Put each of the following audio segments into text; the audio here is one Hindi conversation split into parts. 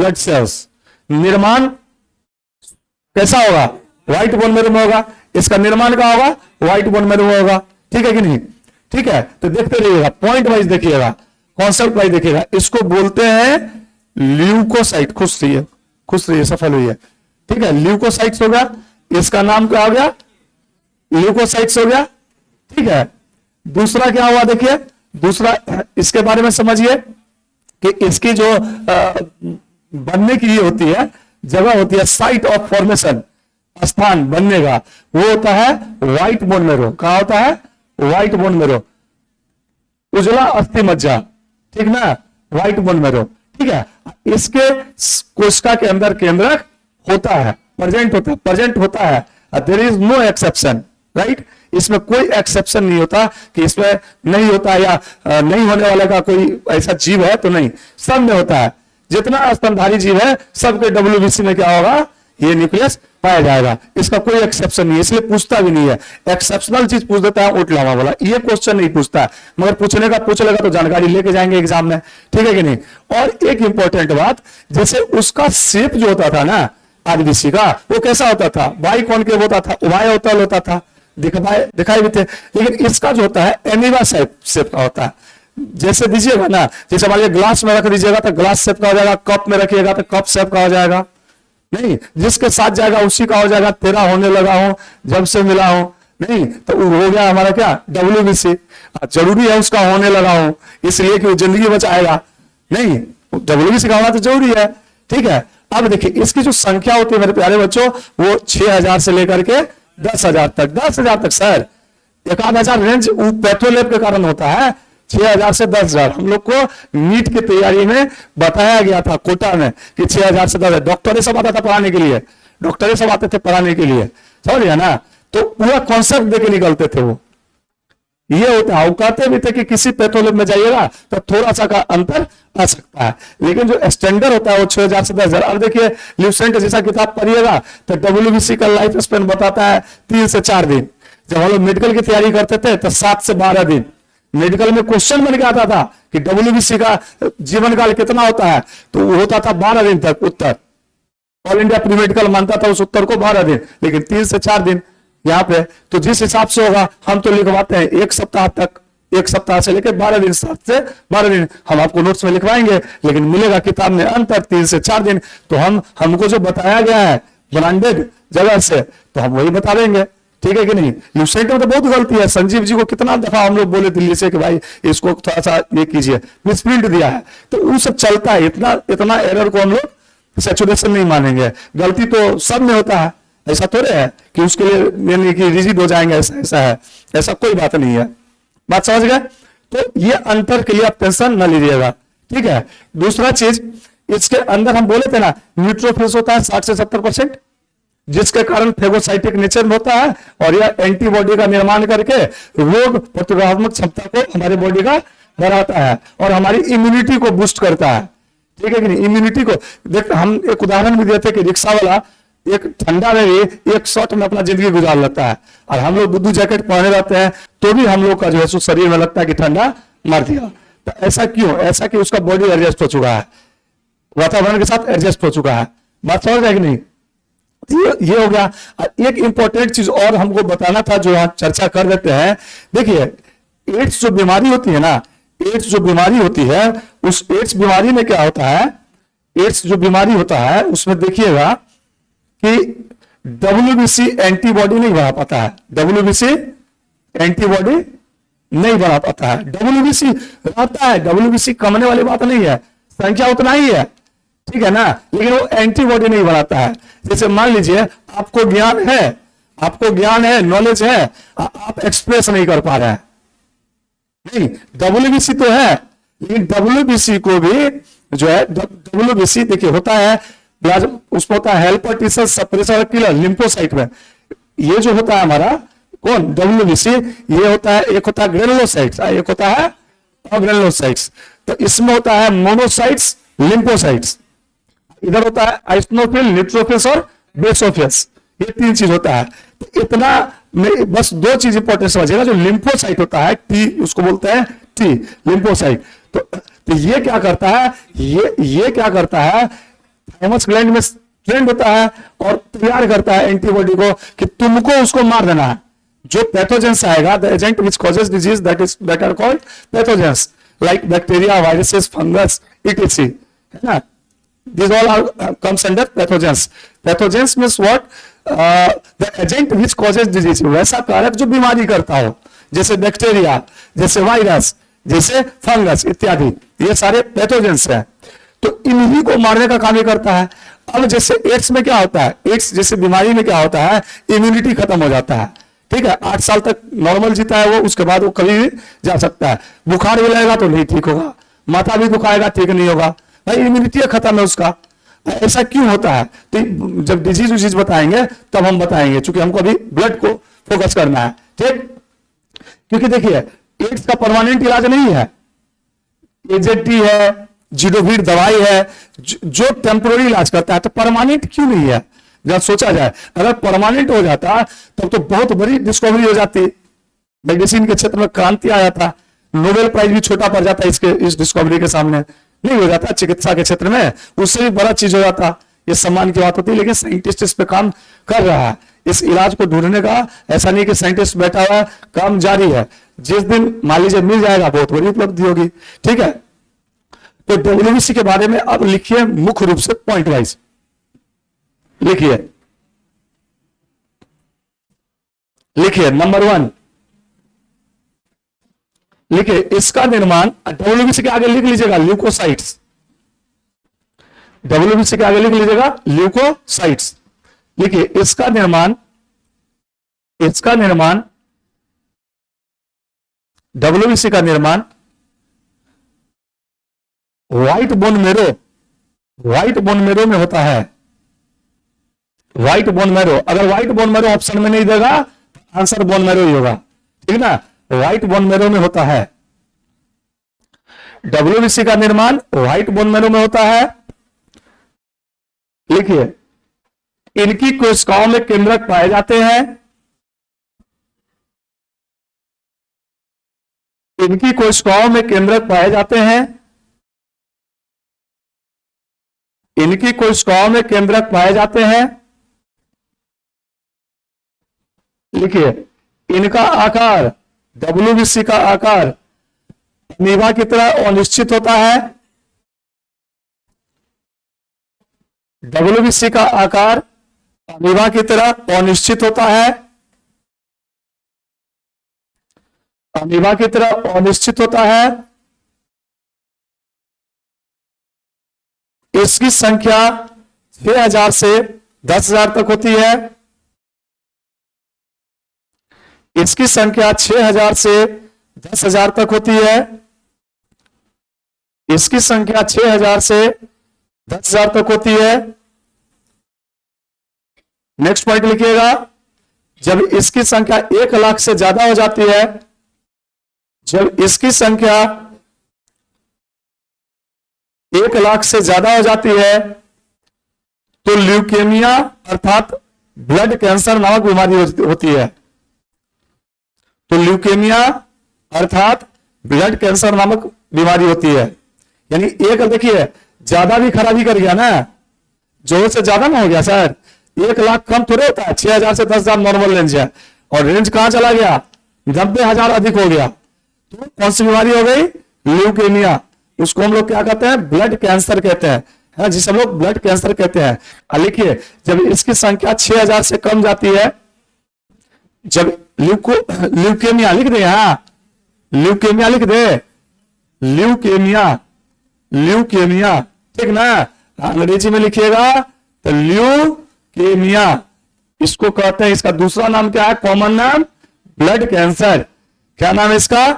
Blood cells. निर्माण कैसा होगा? व्हाइट बोन मैरो में होगा। इसका निर्माण क्या होगा? व्हाइट बोन मैरो में होगा। ठीक है कि नहीं? ठीक है, तो देखते रहिएगा, पॉइंट वाइज देखिएगा, कॉन्सेप्ट वाइज देखिएगा। इसको बोलते हैं ल्यूकोसाइट। खुश रहिए, खुश रहिए, सफल हुई है। ठीक है, ल्यूकोसाइट्स हो गया, इसका नाम क्या हो गया? ल्यूकोसाइट्स हो गया। ठीक है, दूसरा क्या हुआ? देखिए दूसरा, इसके बारे में समझिए कि इसकी जो बनने की ये होती है, जगह होती है, साइट ऑफ फॉर्मेशन, स्थान बनने का, वो होता है व्हाइट बोन मैरो। कहा होता है? व्हाइट बोन मैरो, उजला अस्थि मज्जा। ठीक ना, व्हाइट बोन मैरो। ठीक है, इसके कोशिका के अंदर केंद्रक होता है, प्रेजेंट होता है। There is no exception, right? इसमें कोई एक्सेप्शन नहीं होता कि इसमें नहीं होता या नहीं होने वाले का कोई ऐसा जीव है तो नहीं, सब में होता है। जितना स्तनधारी जीव है सबके WBC में क्या होगा? ये न्यूक्लियस पाया जाएगा। इसका कोई एक्सेप्शन नहीं है, इसलिए पूछता भी नहीं है। एक्सेप्शनल चीज पूछ देता है ऊंट लावा वाला, ये क्वेश्चन नहीं पूछता है, मगर पूछने का पूछ लेगा तो जानकारी लेके जाएंगे एग्जाम में। ठीक है कि नहीं? और एक इंपॉर्टेंट बात, जैसे उसका शेप जो होता था ना RBC का, वो कैसा होता था? बाई कॉनकेव होता था, उभय अवतल होता था, दिखाई भी थे। लेकिन इसका जो होता है एमीबा शेप का होता है। जैसे दीजिएगा ना, जैसे मान लीजिए ग्लास में रख दीजिएगा तो ग्लास शेप का हो जाएगा, कप में रखिएगा तो कप शेप का हो जाएगा। नहीं, जिसके साथ जाएगा उसी का हो जाएगा। तेरा होने लगा हो, जब से मिला हो, नहीं तो हो गया हमारा क्या? WBC। जरूरी है उसका होने लगा हो, इसलिए कि वो जिंदगी बचाएगा। नहीं, WBC का होना तो जरूरी है। ठीक है, अब देखिए इसकी जो संख्या होती है मेरे प्यारे बच्चों, वो 6000 से लेकर के 10,000 तक। 10,000 तक सर, 1,000 रेंज पैथोलैब के कारण होता है। 6,000 से 10,000 हम लोग को नीट की तैयारी में बताया गया था कोटा में कि 6,000 से 10,000। डॉक्टर सब आता था पढ़ाने के लिए, डॉक्टर सब आते थे पढ़ाने के लिए, समझ गया ना? तो पूरा कॉन्सेप्ट देके निकलते थे वो। ये होता है, वो कहते भी थे कि किसी पैथोलैब में जाइएगा तो थोड़ा सा का अंतर आ सकता है, लेकिन जो स्टैंडर्ड होता है वो 6,000 से 10,000। अब देखिए ल्यूसेंट जैसा किताब पढ़िएगा तो WBC का लाइफ स्पेन बताता है 3 से 4 दिन। जब हम लोग मेडिकल की तैयारी करते थे तो 7 से 12 दिन। मेडिकल में क्वेश्चन बन के आता था कि WBC का जीवन काल कितना होता है, तो वो होता था 12 दिन तक उत्तर। ऑल इंडिया प्री मेडिकल मानता था उस उत्तर को 12 दिन, लेकिन 3 से 4 दिन यहाँ पे। तो जिस हिसाब से होगा हम तो लिखवाते हैं 1 सप्ताह तक, 1 सप्ताह से लेकर 12 दिन, 7 से 12 दिन हम आपको नोट्स में लिखवाएंगे, लेकिन मिलेगा किताब में अंतर 3 से 4 दिन। तो हमको जो बताया गया है ब्रांडेड जगह से, तो हम वही बता देंगे। ठीक है कि नहीं? ल्यूसेंट में तो बहुत गलती है। संजीव जी को कितना दफा हम लोग बोले दिल्ली से कि भाई इसको थोड़ा सा ये कीजिए, मिसप्रिंट दिया है, तो वो सब चलता है। इतना एरर को हम लोग सैचुरेशन नहीं मानेंगे। गलती तो सब में होता है, ऐसा थोड़े है कि उसके लिए यानी कि रिजिड हो जाएंगे, ऐसा है, ऐसा कोई बात नहीं है। बात समझ गए? तो ये अंतर के लिए आप टेंशन न लीजिएगा। ठीक है, दूसरा चीज, इसके अंदर हम बोले थे ना न्यूट्रोफिल्स होता है 60 से 70%, जिसके कारण फेगोसाइटिक नेचर में होता है, और यह एंटीबॉडी का निर्माण करके रोग प्रतिरोधात्मक क्षमता को हमारे बॉडी का बढ़ाता है और हमारी इम्यूनिटी को बूस्ट करता है। ठीक है कि नहीं? इम्यूनिटी को देखते, हम एक उदाहरण भी देते कि रिक्शा वाला एक ठंडा में भी 1 शॉट में अपना जिंदगी गुजार लेता है, और हम लोग 2 जैकेट पहने रहते हैं तो भी हम लोग का जो है शरीर में लगता है कि ठंडा मार दिया। तो ऐसा क्यों? ऐसा कि उसका बॉडी एडजस्ट हो चुका है, वातावरण के साथ एडजस्ट हो चुका है। बात समझ रहे कि नहीं? ये हो गया। एक इंपॉर्टेंट चीज और हमको बताना था जो आज चर्चा कर देते हैं। देखिए एड्स जो बीमारी होती है ना, एड्स जो बीमारी होती है, उस एड्स बीमारी में क्या होता है? एड्स जो बीमारी होता है उसमें देखिएगा कि WBC एंटीबॉडी नहीं बना पाता है। WBC एंटीबॉडी नहीं बना पाता है। WBC रहता है, WBC कमने वाली बात नहीं है, संख्या उतना ही है, ठीक है ना, लेकिन वो एंटीबॉडी नहीं बनाता है। जैसे मान लीजिए आपको ज्ञान है, नॉलेज है, आप एक्सप्रेस नहीं कर पा रहे हैं। नहीं, WBC तो है, लेकिन WBC को भी जो है, WBC देखिए होता है उसमें होता है helper T cell suppressor killer lymphocyte में। ये जो होता है हमारा कौन WBC, ये होता है, एक होता है ग्रेनुलोसाइट्स, एक होता है अग्रेनुलोसाइट्स। तो इसमें होता है मोनोसाइट्स, लिम्फोसाइट्स, इधर होता है आइसोफिल, न्यूट्रोफिल्स और बेसोफिल्स। ये 3 चीज होता है। तो इतना में बस 2 चीज इंपॉर्टेंट समझिएगा। जो लिम्फोसाइट होता है T, उसको बोलते हैं T लिम्फोसाइट। तो ये क्या करता है, ये क्या करता है, थाइमस ग्लैंड में ट्रेंड होता है और तैयार करता है एंटीबॉडी को कि तुमको उसको मार देना है। जो पैथोजेंस आएगा, the agent which causes disease that are called pathogens like bacteria, viruses, fungus, etc, है ना। These all are comes under pathogens. Pathogens means what? The agent which causes disease. वैसा कारक जो बीमारी करता हो, जैसे बैक्टीरिया, जैसे वायरस, जैसे फंगस इत्यादि, ये सारे पैथोजेंस हैं। तो इन्हीं को मारने का काम ही करता है। अब जैसे एड्स में क्या होता है, एड्स जैसे बीमारी में क्या होता है, इम्यूनिटी खत्म हो जाता है, ठीक है। 8 साल तक नॉर्मल जीता है वो, उसके बाद वो कभी भी जा सकता है। बुखार भी लगेगा तो नहीं ठीक होगा, माथा भी दुखाएगा ठीक नहीं होगा, भाई इम्यूनिटी खत्म है उसका। ऐसा क्यों होता है? तो जब डिजीज बताएंगे तब हम बताएंगे, क्योंकि हमको अभी ब्लड को फोकस करना है, ठीक। क्योंकि देखिए एड्स का परमानेंट इलाज नहीं है, एजेटी है, जिडोविर दवाई है जो टेम्पोररी इलाज करता है, तो परमानेंट क्यों नहीं है? जब सोचा जाए अगर परमानेंट हो जाता तब तो बहुत बड़ी डिस्कवरी हो जाती, मेडिसिन के क्षेत्र में क्रांति आ जाता, नोबेल प्राइज भी छोटा पड़ जाता इस डिस्कवरी के सामने। नहीं हो जाता चिकित्सा के क्षेत्र में, उससे भी बड़ा चीज हो जाता, ये सम्मान की बात होती है। लेकिन साइंटिस्ट इस पे काम कर रहा है, इस इलाज को ढूंढने का। ऐसा नहीं कि साइंटिस्ट बैठा हुआ है, काम जारी है। जिस दिन मान लीजिए मिल जाएगा बहुत बड़ी उपलब्धि होगी, ठीक है। तो डब्ल्यूबीसी के बारे में अब लिखिए मुख्य रूप से पॉइंट वाइज लिखिए। नंबर 1 लिखिए, इसका निर्माण डब्ल्यूबीसी के आगे लिख लीजिएगा ल्यूकोसाइट्स। डब्ल्यूबीसी के आगे लिख लीजिएगा ल्यूकोसाइट्स। लिखिए इसका निर्माण डब्ल्यूबीसी का निर्माण व्हाइट बोन मेरो में होता है। व्हाइट बोन मेरो, अगर व्हाइट बोन मेरो ऑप्शन में नहीं देगा आंसर बोन मेरो ही होगा, ठीक ना। व्हाइट बोन मेरो में होता है, डब्ल्यूबीसी का निर्माण व्हाइट बोन मेरो में होता है। लिखिए इनकी कोशिकाओं में केंद्रक पाए जाते हैं। इनकी कोशिकाओं में केंद्रक पाए जाते हैं। इनकी कोशिकाओं में केंद्रक पाए जाते हैं। लिखिए इनका आकार, डब्ल्यूबीसी का आकार अमीबा की तरह अनिश्चित होता है। डब्ल्यूबीसी का आकार अमीबा की तरह अनिश्चित होता है। अमीबा की तरह अनिश्चित होता है। इसकी संख्या 6000 से 10000 तक होती है। इसकी संख्या 6000 से 10000 तक होती है। इसकी संख्या 6000 से 10000 तक होती है। नेक्स्ट पॉइंट लिखिएगा, जब इसकी संख्या 1 लाख से ज्यादा हो जाती है, जब इसकी संख्या 1 लाख से ज्यादा हो जाती है तो ल्यूकेमिया अर्थात ब्लड कैंसर नामक बीमारी होती है। तो ल्यूकेमिया अर्थात ब्लड कैंसर नामक बीमारी होती है। यानी एक देखिए ज्यादा भी खराबी कर गया ना, जोर से ज्यादा ना हो गया सर, 1 लाख कम थोड़े होता है, 6000 से 10000 नॉर्मल रेंज है, और रेंज कहां चला गया, 90,000 अधिक हो गया। तो कौन सी बीमारी हो गई, ल्यूकेमिया। उसको हम लोग क्या कहते हैं, ब्लड कैंसर कहते हैं, है जिसे हम लोग ब्लड कैंसर कहते हैं। लिखिए जब इसकी संख्या 6000 से कम जाती है, जब ल्यूकेमिया लिख दे, हाँ ल्यूकेमिया लिख दे, ल्यूकेमिया ठीक ना, अंग्रेजी में लिखिएगा तो ल्यूकेमिया इसको कहते हैं। इसका दूसरा नाम क्या है, कॉमन नाम ब्लड कैंसर। क्या नाम है इसका,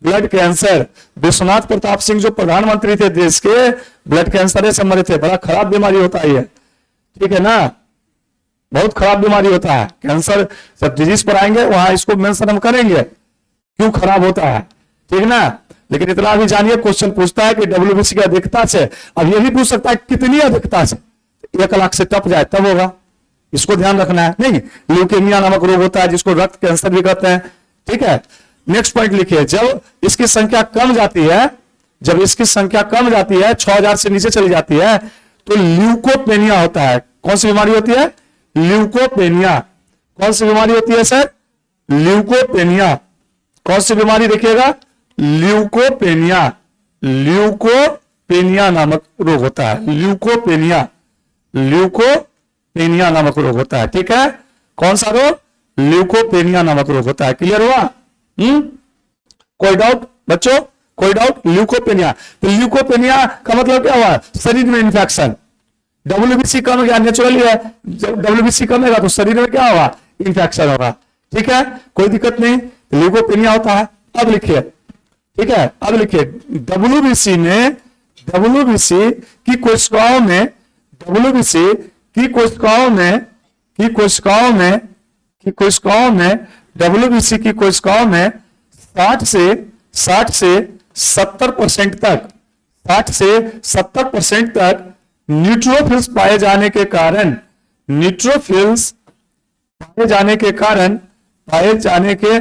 ब्लड कैंसर। विश्वनाथ प्रताप सिंह जो प्रधानमंत्री थे देश के, ब्लड कैंसर से मरे थे। बड़ा खराब बीमारी होता है ये, ठीक है ना, बहुत खराब बीमारी होता है। कैंसर जब डिजीज पर आएंगे वहां इसको मेंशन हम करेंगे क्यों खराब होता है, ठीक ना। लेकिन इतना भी जानिए, क्वेश्चन पूछता है कि डब्ल्यूबीसी की अधिकता से, अब ये भी पूछ सकता है कितनी अधिकता से, 1 लाख से टप जाए तब होगा, इसको ध्यान रखना है। नहीं, ल्यूकेमिया नामक रोग होता है जिसको रक्त कैंसर भी कहते हैं, ठीक है। नेक्स्ट पॉइंट लिखिए, जब इसकी संख्या कम जाती है, जब इसकी संख्या कम जाती है, 6000 से नीचे चली जाती है, तो ल्यूकोपेनिया होता है। कौन सी बीमारी होती है? ल्यूकोपेनिया। कौन सी बीमारी होती है सर? ल्यूकोपेनिया। कौन सी बीमारी देखिएगा? ल्यूकोपेनिया। ल्यूकोपेनिया नामक रोग होता है। ल्यूकोपेनिया, ल्यूकोपेनिया नामक रोग होता है। ठीक है, कौन सा रोग? ल्यूकोपेनिया नामक रोग होता है। क्लियर हुआ? कोई डाउट बच्चों? कोई डाउट? ल्यूकोपेनिया। तो ल्यूकोपेनिया का मतलब क्या हुआ? शरीर में इंफेक्शन। WBC कम गया, नेचुरली है। जब WBC कमेगा तो शरीर में क्या होगा? इंफेक्शन होगा। ठीक है, कोई दिक्कत नहीं, ल्यूकोपेनिया होता है। अब लिखिए, ठीक है, अब लिखिए WBC में, WBC की कोशिकाओं में, WBC की कोशिकाओं में, की कोशिकाओं में, की कोशिकाओं में, WBC की कोशिकाओं में 60 से 70% तक, 60 से 70% तक न्यूट्रोफिल्स पाए जाने के कारण, न्यूट्रोफिल्स पाए जाने के कारण, पाए जाने के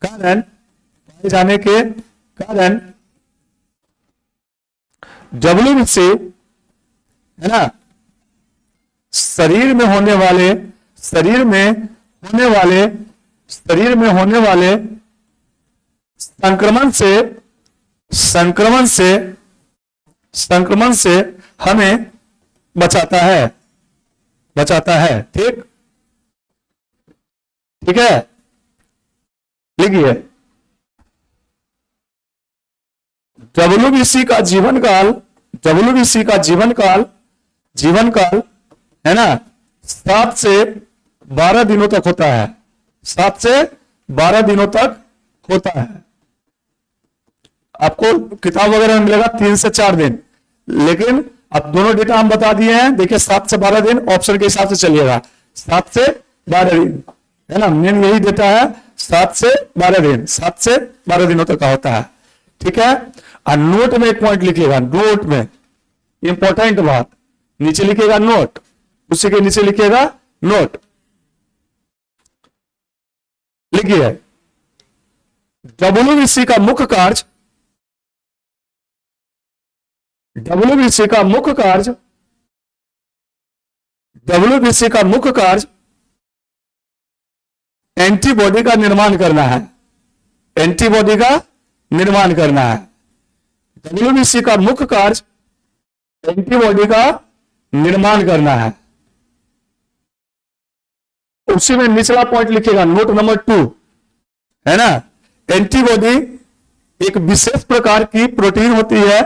कारण, पाए जाने के कारण WBC है ना, शरीर में होने वाले, शरीर में होने वाले, शरीर में होने वाले संक्रमण से, संक्रमण से, संक्रमण से हमें बचाता है, बचाता है। ठीक, ठीक है, लिखिए WBC का जीवन काल, WBC का जीवन काल, जीवन काल है ना 7 से 12 दिनों तक होता है। 7 से 12 दिनों तक होता है। आपको किताब वगैरह में मिलेगा 3 से 4 दिन, लेकिन अब दोनों डेटा हम बता दिए हैं। देखिए 7 से 12 दिन ऑप्शन के हिसाब से चलिएगा। 7 से 12 दिन है ना, मेन यही डेटा है। 7 से 12 दिन, 7 से 12 दिनों तक का होता है। ठीक है, और नोट में एक पॉइंट लिखिएगा, नोट में इंपॉर्टेंट बात, नीचे लिखिएगा नोट, उसी के नीचे लिखिएगा नोट। लिखिए WBC का मुख्य कार्य, WBC का मुख्य कार्य, WBC का मुख्य कार्य एंटीबॉडी का निर्माण करना है। एंटीबॉडी का निर्माण करना है। WBC का मुख्य कार्य एंटीबॉडी का निर्माण करना है। उसी में निचला पॉइंट लिखिएगा, नोट नंबर 2 है ना। एंटीबॉडी एक विशेष प्रकार की प्रोटीन होती है,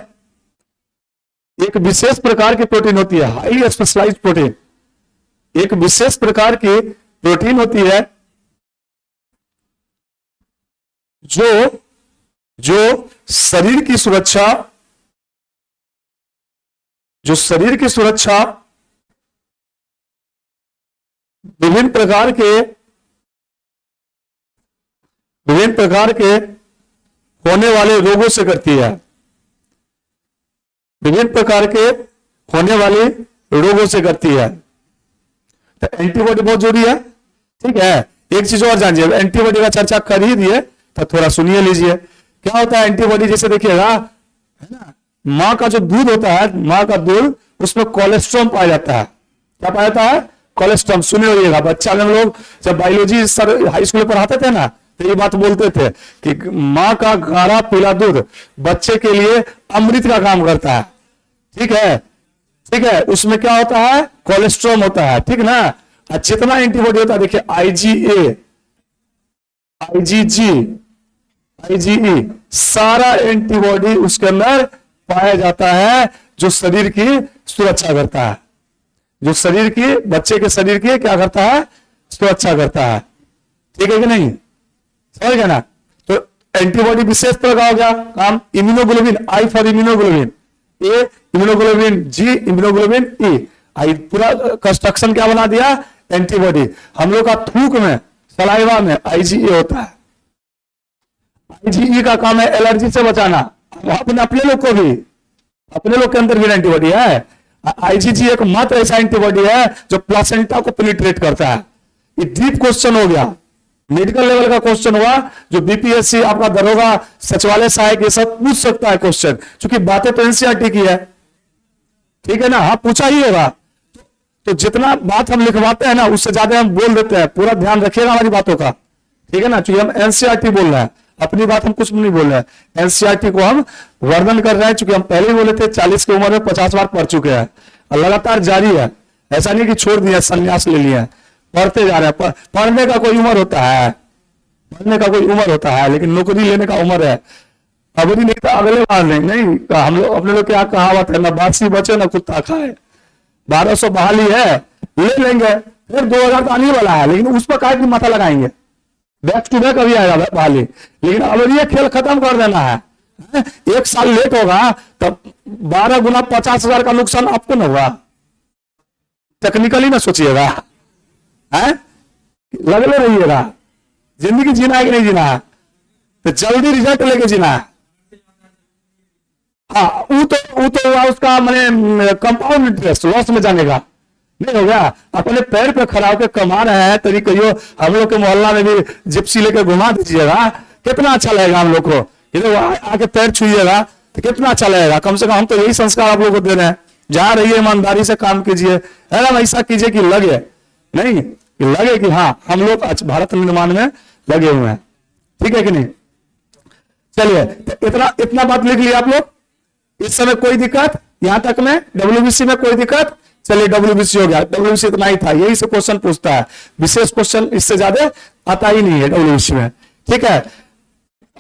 एक विशेष प्रकार की प्रोटीन होती है, हाईली स्पेशलाइज्ड प्रोटीन, एक विशेष प्रकार की प्रोटीन होती है जो शरीर की सुरक्षा, जो शरीर की सुरक्षा विभिन्न प्रकार के होने वाले रोगों से करती है, विभिन्न प्रकार के होने वाले रोगों से करती है। तो एंटीबॉडी बहुत जरूरी है। ठीक है, एक चीज और जानिए, एंटीबॉडी का चर्चा कर ही दिए तो थोड़ा सुनिए लीजिए क्या होता है एंटीबॉडी। जैसे देखिएगा है ना, मां का जो दूध होता है, मां का दूध, उसमें कोलेस्ट्रॉल पाया जाता है। क्या पाया जाता है? कोलेस्ट्रॉल। सुने होइएगा, बच्चा में हम लोग जब बायोलॉजी सर हाई स्कूल में पढ़ाते थे ना, तो ये बात बोलते थे कि मां का गाढ़ा पीला दूध बच्चे के लिए अमृत का काम करता है। ठीक है, ठीक है, उसमें क्या होता है? कोलेस्ट्रॉल होता है। ठीक ना, जितना एंटीबॉडी होता है, देखिए IgA, IgG, IgE, सारा एंटीबॉडी उसके अंदर पाया जाता है, जो शरीर की सुरक्षा करता है, जो शरीर की, बच्चे के शरीर की क्या करता है? सुरक्षा करता है। ठीक है कि नहीं? समझ गया ना? तो एंटीबॉडी विशेष तरह का हो गया काम। Immunoglobulin, I for immunoglobulin, A immunoglobulin, G immunoglobulin, E, आई पूरा कंस्ट्रक्शन क्या बना दिया? एंटीबॉडी। हम लोग का थूक में, सलाइवा में IgA होता है। IgE का काम है एलर्जी से बचाना। अपने लोग को भी, अपने लोग के अंदर भी एंटीबॉडी है। IgG एक मात्र ऐसा एंटीबॉडी है जो प्लासेंटा को पेनिट्रेट करता है। ये डीप क्वेश्चन हो गया, मेडिकल लेवल का क्वेश्चन हुआ, जो बीपीएससी, आपका दरोगा, सचिवालय सहायक, ये सब पूछ सकता है क्वेश्चन, क्योंकि बातें तो एनसीईआरटी की है। ठीक है ना, हाँ पूछा ही होगा। तो जितना बात हम लिखवाते हैं ना उससे ज्यादा हम बोल देते हैं, पूरा ध्यान रखिएगा हमारी बातों का, ठीक है ना, क्योंकि हम एनसीईआरटी बोल रहे हैं, अपनी बात हम कुछ नहीं बोल रहे हैं, एनसीईआरटी को हम वर्णन कर रहे हैं, क्योंकि हम पहले ही बोले थे 40 की उम्र में 50 बार पढ़ चुके हैं और लगातार जारी है, ऐसा नहीं कि छोड़ दिया संन्यास ले लिया, पढ़ते जा रहे हैं। पढ़ने का कोई उम्र होता है, पढ़ने का कोई उम्र होता है, लेकिन नौकरी लेने का उम्र है, अभी नहीं तो अगले बार नहीं। हम लोग अपने लोग क्या कहावत है, ना बासी बचे ना कुत्ता खाए, 1200 बहाली है, ले लेंगे, फिर 2000 तो आने वाला है, लेकिन उस पर काहे की माथा लगाएंगे, बैक टू बैक अभी आएगा बहाली, लेकिन अब ये खेल खत्म कर देना है। एक साल लेट होगा तब 12 गुना 50,000 का नुकसान आपको न होगा, टेक्निकली ना सोचिएगा, है लगले रहिएगा, जिंदगी जीना है कि नहीं जीना है, तो जल्दी रिजल्ट लेके जीना है। हाँ वो तो उसका मैंने कंपाउंड इंटरेस्ट लॉस में जाने का नहीं हो गया, अपने पैर पे खड़ा होकर कमा रहे हैं, तरी कहियो हम लोग के मोहल्ला में भी जिप्सी लेकर घुमा दीजिएगा, कितना अच्छा लगेगा हम लोग को, इधर आके पैर छुइएगा तो कितना अच्छा लगेगा। कम से कम हम तो यही संस्कार आप लोग को दे रहे हैं, जहां रहिए ईमानदारी से काम कीजिए, है ना, ऐसा कीजिए कि लगे नहीं, कि लगे कि हाँ हम लोग भारत निर्माण में लगे हुए हैं, ठीक है कि नहीं। चलिए तो इतना बात लिख लिया आप लोग, इस समय कोई दिक्कत यहां तक में, डब्ल्यूबीसी में कोई दिक्कत, चलिए डब्ल्यूबीसी हो गया, डब्ल्यूबीसी इतना ही था, यही से क्वेश्चन पूछता है, विशेष क्वेश्चन इससे ज्यादा आता ही नहीं है डब्ल्यूबीसी में, ठीक है।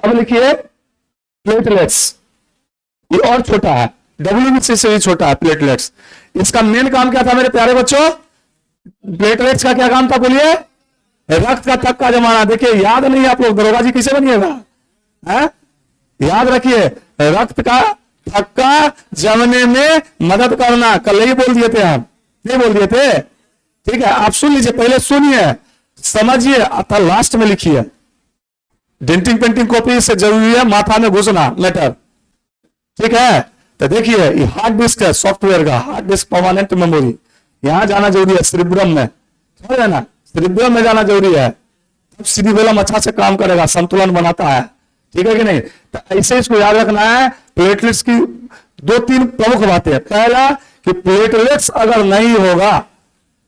अब लिखिए प्लेटलेट्स, ये और छोटा है, डब्ल्यूबीसी से भी छोटा है प्लेटलेट्स। इसका मेन काम क्या था मेरे प्यारे बच्चों, प्लेटलेट्स का क्या काम था बोलिए, रक्त का थक्का जमाना। देखिए याद नहीं आप लोग दरोगा जी किसे बनिएगा, याद रखिए, रक्त का थक्का जमने में मदद करना, कल ही बोल दिए थे हम, नहीं बोल दिए थे, ठीक है। आप सुन लीजिए, पहले सुनिए समझिए अथा लास्ट में लिखिए। डेंटिंग पेंटिंग कॉपी से जरूरी है माथा में घुसना मैटर, ठीक है। तो देखिए ये हार्ड डिस्क है सॉफ्टवेयर का, हार्ड डिस्क परमानेंट मेमोरी, यहां जाना जरूरी है सेरिब्रम में, समझ ना, सेरिब्रम में जाना जरूरी है, तब सेरिबेलम अच्छा से काम करेगा, संतुलन बनाता है, ठीक है कि नहीं। तो ऐसे इसको याद रखना है। प्लेटलेट्स की 2-3 प्रमुख बातें हैं, पहला कि प्लेटलेट्स अगर नहीं होगा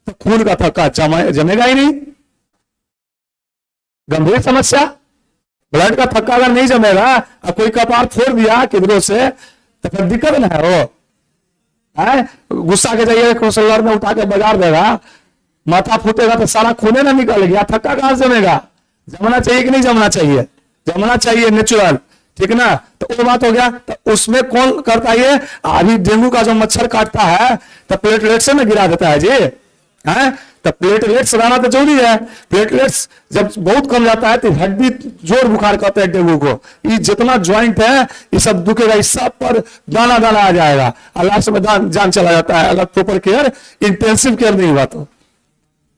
तो खून का थक्का जमेगा ही नहीं, गंभीर समस्या। ब्लड का थक्का अगर नहीं जमेगा और कोई कपार फोड़ दिया किधरों से तो फिर दिक्कत ना है, वो गुस्सा के जाइए क्रोसलर में उठा के बाजार देगा, माथा फूटेगा तो सारा खूने ना निकल गया, थक्का कहां से जमेगा। जमना चाहिए कि नहीं जमना चाहिए, जमना चाहिए नेचुरल, ठीक ना। तो वो बात हो गया, तो उसमें कौन करता है, अभी डेंगू का जो मच्छर काटता है तो प्लेटलेट से ना गिरा देता है जी, है तो प्लेटलेट्स रहना तो जरूरी है। प्लेटलेट्स जब बहुत कम जाता है तो हड्डी जोर बुखार कहते हैं डेंगू को, ये जितना ज्वाइंट है ये सब दुखेगा, इस सब पर दाना दाना आ जाएगा और लास्ट में जान चला जाता है अगर प्रॉपर केयर इंटेंसिव केयर नहीं हुआ तो,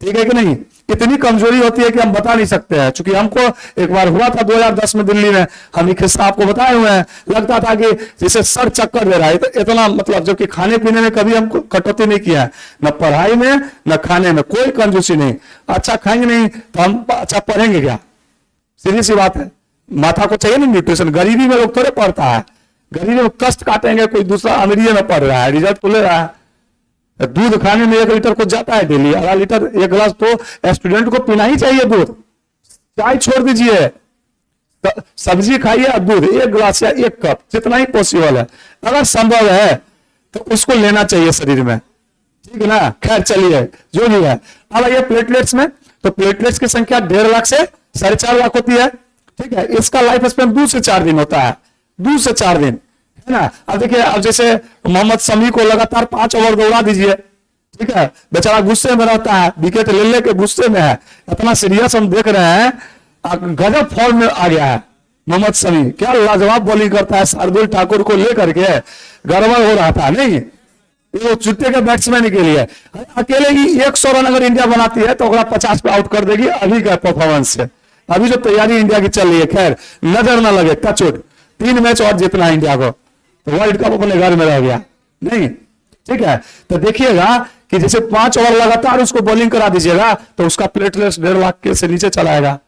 ठीक है कि नहीं। इतनी कमजोरी होती है कि हम बता नहीं सकते हैं, क्योंकि हमको एक बार हुआ था 2010 में दिल्ली में, हम एक किस्सा आपको बताए हुए हैं, लगता था कि जैसे सर चक्कर दे रहा है, तो इतना मतलब, जबकि खाने पीने में कभी हमको कटौती नहीं किया है, न पढ़ाई में न खाने में कोई कंजूसी नहीं, अच्छा खाएंगे नहीं तो हम अच्छा पढ़ेंगे क्या, सीधी सी बात है। माथा को चाहिए ना न्यूट्रिशन, गरीबी में लोग थोड़े पढ़ता है, गरीबी में कष्ट काटेंगे, कोई दूसरा अमीरी में पढ़ रहा है रिजल्ट तो ले रहा है। दूध खाने में 1 लीटर को जाता है डेली, आधा लीटर 1 गिलास तो स्टूडेंट को पीना ही चाहिए दूध, चाय छोड़ दीजिए, सब्जी खाइए और दूध 1 गिलास या 1 कप जितना ही पॉसिबल है, अगर संभव है तो उसको लेना चाहिए शरीर में, ठीक है ना। खैर चलिए जो भी है, अब आइए प्लेटलेट्स में, तो प्लेटलेट्स की संख्या 1.5 लाख से 4.5 लाख होती है, ठीक है। इसका लाइफ स्पेन 2 से 4 दिन होता है, 2 से 4 दिन, है ना। अब देखिए, अब जैसे मोहम्मद शमी को लगातार 5 ओवर दौड़ा दीजिए, ठीक है, बेचारा गुस्से में रहता है, विकेट ले के गुस्से में है, इतना सीरियस हम देख रहे हैं, गजब फॉर्म में आ गया है मोहम्मद शमी, क्या लाजवाब बॉलिंग करता है, शार्दुल ठाकुर को लेकर के गड़बड़ हो रहा था, नहीं वो चुट्टे के बैट्समैन के लिए अकेले ही 100 रन अगर इंडिया बनाती है तो 50 पे आउट कर देगी अभी का परफॉर्मेंस से, अभी जो तैयारी इंडिया की चल रही है। खैर नजर ना लगे, टचवुड 3 मैच और जीतना है इंडिया को तो वर्ल्ड कप अपने घर में रह गया, नहीं ठीक है। तो देखिएगा कि जैसे 5 ओवर लगातार उसको बॉलिंग करा दीजिएगा तो उसका प्लेटलेट्स 1.5 लाख के से नीचे चला आएगा।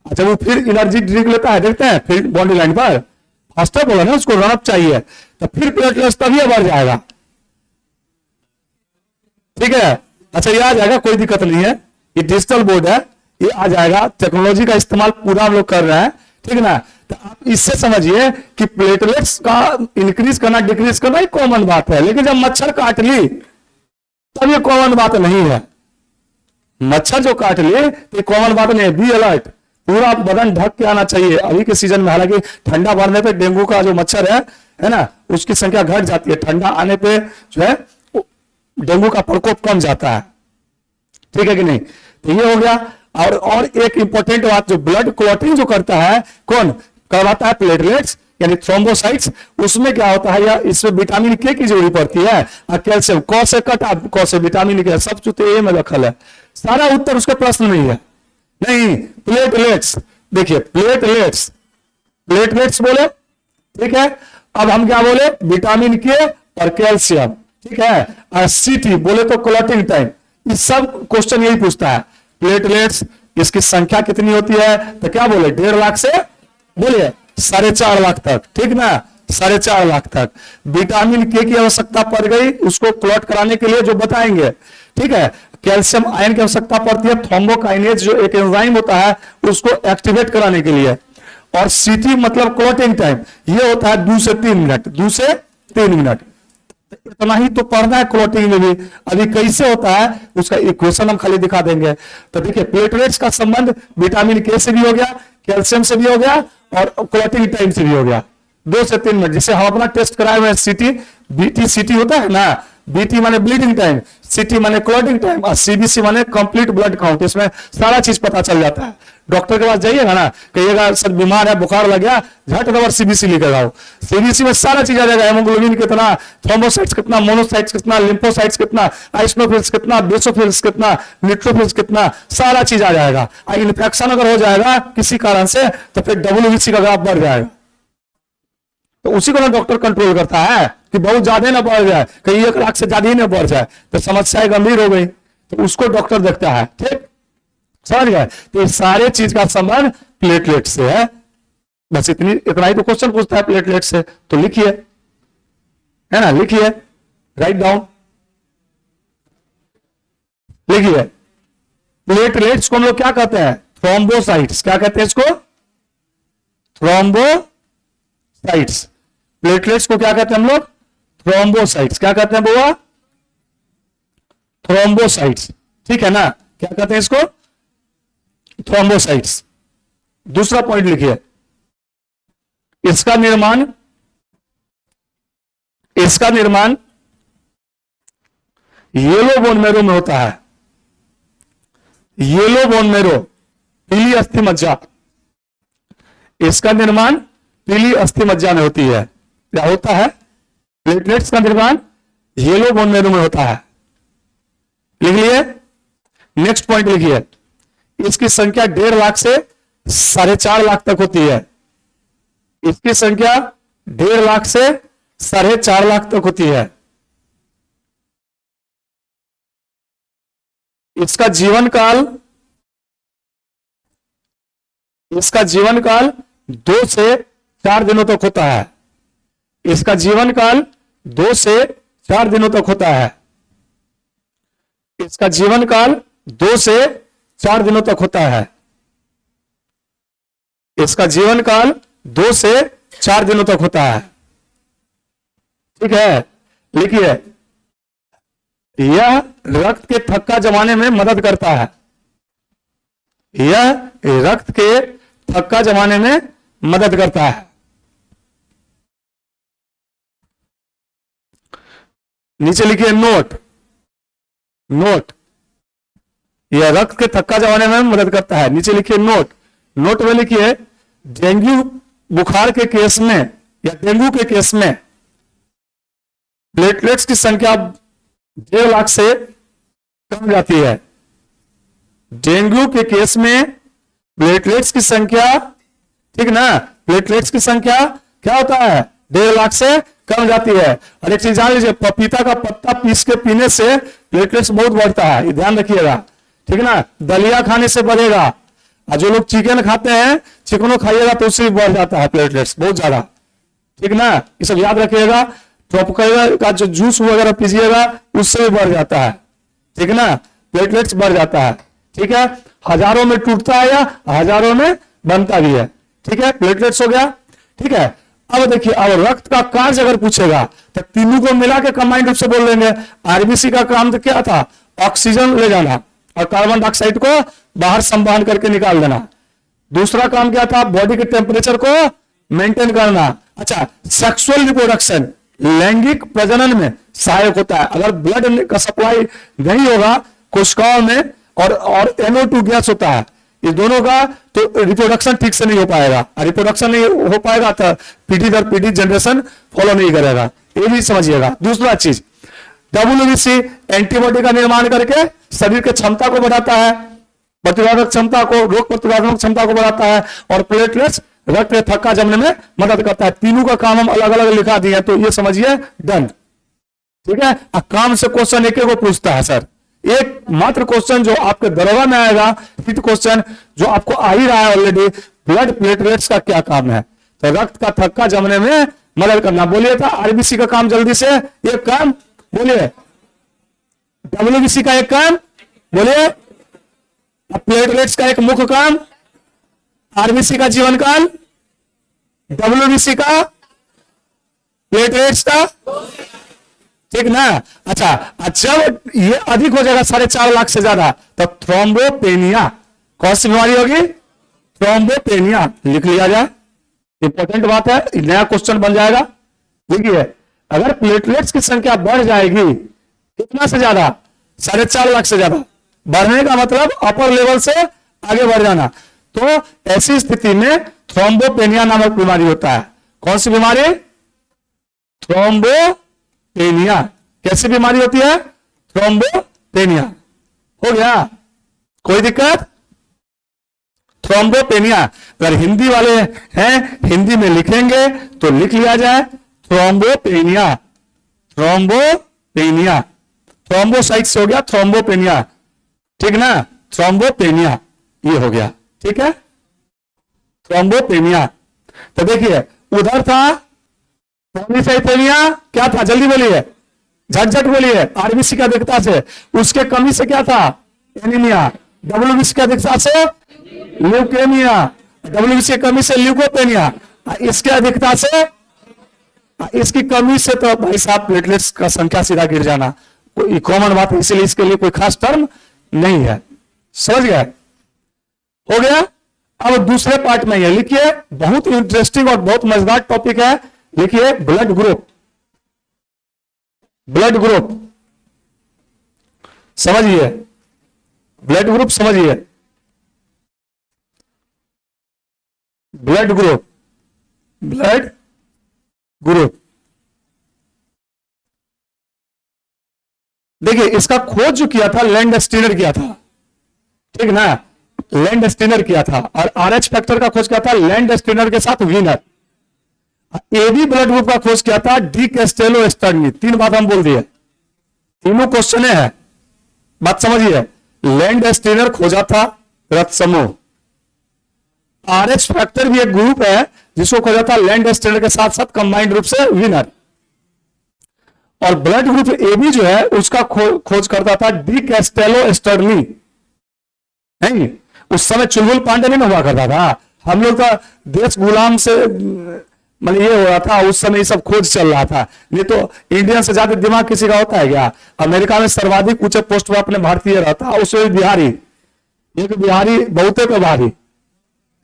अच्छा वो फिर एनर्जी ड्रिंक लेता है, देखते हैं फिर बाउंड्री लाइन पर फास्टर बोला ना, उसको रनअप चाहिए तो फिर प्लेटलेट्स तभी बढ़ जाएगा। ठीक है। अच्छा ये आ जाएगा, कोई दिक्कत नहीं है, ये डिजिटल बोर्ड है, ये आ जाएगा, टेक्नोलॉजी का इस्तेमाल पूरा हम लोग कर रहे हैं, ठीक है ना। तो आप इससे समझिए कि प्लेटलेट्स का इंक्रीज करना डिक्रीज करना ही कॉमन बात है, लेकिन जब मच्छर काट ली तब ये कॉमन बात नहीं है। मच्छर जो काट लिए तो ये कॉमन बात नहीं है। बी अलर्ट, पूरा बदन ढक के आना चाहिए अभी के सीजन में। हालांकि ठंडा बढ़ने पे डेंगू का जो मच्छर है ना, उसकी संख्या घट जाती है, ठंडा आने पे जो है डेंगू का प्रकोप कम जाता है, ठीक है कि नहीं। तो ये हो गया। और एक इंपॉर्टेंट बात, जो ब्लड क्लॉटिंग जो करता है, कौन करवाता है? प्लेटलेट्स यानी थ्रोम्बोसाइट्स। उसमें क्या होता है, या इसमें विटामिन के की जरूरत पड़ती है और कैल्शियम। कौ से कटा, कौ से विटामिन के, सब चूते ए में रखल है। सारा उत्तर उसके प्रश्न में ही है। नहीं, प्लेटलेट्स, देखिए प्लेटलेट्स, प्लेटलेट्स बोले, ठीक है। अब हम क्या बोले? विटामिन के और कैल्शियम, ठीक है। और सीटी बोले तो क्लॉटिंग टाइम। इस सब क्वेश्चन यही पूछता है। प्लेटलेट्स, इसकी संख्या कितनी होती है? तो क्या बोले? 1.5 लाख से बोलिए 4.5 लाख तक, ठीक ना, 4.5 लाख तक। विटामिन के की आवश्यकता पड़ गई उसको क्लॉट कराने के लिए, जो बताएंगे, ठीक है। कैल्शियम आयन की आवश्यकता पड़ती है थ्रोम्बोकाइनेज, जो एक एंजाइम होता है, उसको एक्टिवेट कराने के लिए। और सीटी मतलब क्लॉटिंग टाइम, ये होता है 2 से 3 मिनट, 2 से 3 मिनट। इतना ही तो पढ़ना है क्लॉटिंग में भी। अभी कैसे होता है उसका इक्वेशन हम खाली दिखा देंगे। तो देखिए प्लेटलेट्स का संबंध विटामिन के से भी हो गया, कैल्शियम से भी हो गया और क्लॉटिंग टाइम से भी हो गया। 2 से 3 मिनट, जिसे हम अपना टेस्ट कराए हुए हैं, सीटी, बीटी सीटी होता है ना, बीटी माने ब्लीडिंग टाइम, सीटी माने क्लॉटिंग टाइम और सीबीसी माने कंप्लीट ब्लड काउंट। इसमें सारा चीज पता चल जाता है। डॉक्टर के पास जाइएगा ना, कहिएगा सर बीमार है, बुखार लग गया, झट दबर सीबीसी लेकर आओ। सीबीसी में सारा चीज आ जाएगा, हेमोग्लोबिन कितना, थ्रोम्बोसाइट्स कितना, मोनोसाइट्स कितना, लिम्फोसाइट्स कितना, आइसोफिल्स कितना, बेसोफिल्स कितना, न्यूट्रोफिल्स कितना, सारा चीज आ जाएगा। इन्फेक्शन अगर हो जाएगा किसी कारण से तो फिर डब्ल्यूबीसी का ग्राफ बढ़ जाएगा। तो उसी को ना डॉक्टर कंट्रोल करता है कि बहुत ज्यादा ना बढ़ जाए, कहीं 1 लाख से ज्यादा ही ना बढ़ जाए, तो समस्याएं गंभीर हो गई, तो उसको डॉक्टर देखता है, ठीक, समझ गए। तो सारे चीज का संबंध प्लेटलेट से है। बस इतना ही तो क्वेश्चन पूछता है प्लेटलेट से। तो लिखिए, है ना, लिखिए, राइट डाउन, लिखिए। प्लेटलेट्स को हम लोग क्या कहते हैं? थ्रोम्बोसाइट्स। क्या कहते हैं इसको? थ्रोम्बोसाइट्स। प्लेटलेट्स को क्या कहते हैं हम लोग? थ्रोम्बोसाइट्स। क्या कहते हैं बुआ? थ्रोम्बोसाइट्स, ठीक है ना। क्या कहते हैं इसको? थ्रोम्बोसाइट्स। दूसरा पॉइंट लिखिए, इसका निर्माण येलो बोन मेरो में होता है। येलो बोन मेरो, पीली अस्थि मज्जा, इसका निर्माण पीली अस्थि मज्जा में होती है। क्या होता है? प्लेटलेट्स का निर्माण येलो बोन मेरो में होता है। लिख लिए। नेक्स्ट पॉइंट लिखिए, इसकी संख्या 1.5 लाख से 4.5 लाख तक होती है। इसकी संख्या 1.5 लाख से 4.5 लाख तक होती है। इसका जीवन काल 2 से 4 दिनों तक होता है। इसका जीवन काल 2 से 4 दिनों तक होता है। इसका जीवन काल 2 से 4 दिनों तक होता है। इसका जीवन काल 2 से 4 दिनों तक होता है, ठीक है। लिखिए, यह रक्त के थक्का जमाने में मदद करता है। यह रक्त के थक्का जमाने में मदद करता है। नीचे लिखिए नोट, यह रक्त के थक्का जमाने में मदद करता है। नीचे लिखिए नोट में लिखिए, डेंगू बुखार के केस में या डेंगू के केस में प्लेटलेट्स की संख्या 1.5 लाख से कम जाती है। डेंगू के केस में प्लेटलेट्स की संख्या, ठीक ना, प्लेटलेट्स की संख्या क्या होता है? 1.5 लाख से कम जाती है। और एक चीज जान लीजिए, पपीता का पत्ता पीस के पीने से प्लेटलेट्स बहुत बढ़ता है, ये ध्यान रखिएगा, ठीक ना। दलिया खाने से बढ़ेगा, और जो लोग चिकन खाते हैं, चिकनो खाइएगा तो उससे भी बढ़ जाता है प्लेटलेट्स बहुत ज्यादा, ठीक ना। ये सब याद रखिएगा। ट्रोपिकल का जो जूस वगैरह पीजिएगा उससे भी बढ़ जाता है, ठीक है ना, प्लेटलेट्स बढ़ जाता है, ठीक है, हजारों में टूटता है या हजारों में बनता भी है, ठीक है, प्लेटलेट्स हो गया, ठीक है। अब देखिए, अब रक्त का कार्य अगर पूछेगा तो तीनों को मिला के कंबाइंड रूप से बोल देंगे। आरबीसी का काम तो क्या था, ऑक्सीजन ले जाना और कार्बन डाइऑक्साइड को बाहर संवहन करके निकाल देना। दूसरा काम क्या था, बॉडी के टेम्परेचर को मेंटेन करना। अच्छा, सेक्सुअल रिप्रोडक्शन, लैंगिक प्रजनन में सहायक होता है। अगर ब्लड का सप्लाई नहीं होगा कोशिकाओं में और NO2 गैस होता है, इस दोनों का, तो रिप्रोडक्शन ठीक से नहीं हो पाएगा। रिप्रोडक्शन नहीं हो पाएगा तो पीढ़ी दर पीढ़ी जनरेशन फॉलो नहीं करेगा, ये भी समझिएगा। दूसरा चीज, WBC एंटीबॉडी का निर्माण करके शरीर की क्षमता को बढ़ाता है, प्रतिरोधक क्षमता को, रोग प्रतिरोधक क्षमता को बढ़ाता है। और प्लेटलेट्स रक्त के थक्का जमने में मदद करता है। तीनों का काम हम अलग अलग लिखा दिए, तो ये समझिए डन, ठीक है। काम से क्वेश्चन एक को पूछता है सर, एक मात्र क्वेश्चन जो आपके दरोगा में आएगा, हिट क्वेश्चन जो आपको आ ही रहा है ऑलरेडी, ब्लड प्लेटलेट्स का क्या काम है, तो रक्त का थक्का जमने में मदद करना। बोलिए था आरबीसी का काम जल्दी से, एक काम बोलिए, WBC का एक काम बोलिए, प्लेटलेट्स का एक मुख्य काम, आरबीसी का जीवन काल, WBC का, प्लेटलेट्स का, ठीक ना। अच्छा, जब ये अधिक हो जाएगा 4.5 लाख से ज्यादा, तो थ्रोम्बोपेनिया, कौन सी बीमारी होगी, थ्रोम्बोपेनिया, लिख लिया जाए, इंपॉर्टेंट बात है, नया क्वेश्चन बन जाएगा। देखिए, अगर प्लेटलेट्स की संख्या बढ़ जाएगी कितना से ज्यादा, 4.5 लाख से ज्यादा, बढ़ने का मतलब अपर लेवल से आगे बढ़ जाना, तो ऐसी स्थिति में थ्रोम्बोपेनिया नामक बीमारी होता है। कौन सी बीमारी, थ्रोम्बोपेनिया। कैसी बीमारी होती है, थ्रोम्बोपेनिया। हो गया, कोई दिक्कत, थ्रोम्बोपेनिया। अगर हिंदी वाले हैं, हिंदी में लिखेंगे तो लिख लिया जाए थ्रोम्बोपेनिया, थ्रोम्बोपेनिया, थ्रोम्बोसाइट्स हो गया थ्रोम्बोपेनिया, ठीक ना, थ्रोम्बोपेनिया ये हो गया, ठीक है, थ्रोम्बोपेनिया। तो देखिए, उधर था पॉलीसाइथेमिया, क्या था, जल्दी बोलिए, झटझट बोलिए, आरबीसी का अधिकता से, उसके कमी से क्या था, एनीमिया। WBC की अधिकता से ल्यूकेमिया, WBC की कमी से ल्यूकोपेनिया, इसके अधिकता से, इसकी कमी से तो भाई साहब प्लेटलेट्स का संख्या सीधा गिर जाना, कोई कॉमन बात है, इसलिए इसके लिए कोई खास टर्म नहीं है, समझ गया, हो गया। अब दूसरे पार्ट में ये लिखिए, बहुत इंटरेस्टिंग और बहुत मजेदार टॉपिक है, लिखिए ब्लड ग्रुप, ब्लड ग्रुप समझिए, ब्लड ग्रुप समझिए, ब्लड ग्रुप, ब्लड ग्रुप। देखिए, इसका खोज जो किया था लैंडस्टीनर किया था, ठीक ना, लैंडस्टीनर किया था। और RH फैक्टर का खोज किया था लैंडस्टीनर के साथ वीनर। AB ब्लड ग्रुप का खोज किया था डी कैस्टेलो स्टर्नी। 3 बात हम बोल दिए, तीनों क्वेश्चन है, बात समझिए। लैंडस्टीनर खोजा था रक्त समूह, RH फैक्टर भी एक ग्रुप है जिसको खोजा था लैंडस्टीनर के साथ साथ कंबाइंड रूप से वीनर। और ब्लड ग्रुप AB जो है उसका खोज करता था डी कैस्टेलो स्टर्नी। नहीं, उस समय चुलबुल पांडे नहीं हुआ करता था, हम लोग का देश गुलाम से मतलब ये हो रहा था, उस समय ये सब खोज चल रहा था। नहीं तो इंडियन से ज्यादा दिमाग किसी का होता है क्या। अमेरिका में सर्वाधिक ऊंचे पोस्ट पर अपने भारतीय रहता, उसमें बिहारी, एक बिहारी बहुते पे भारी,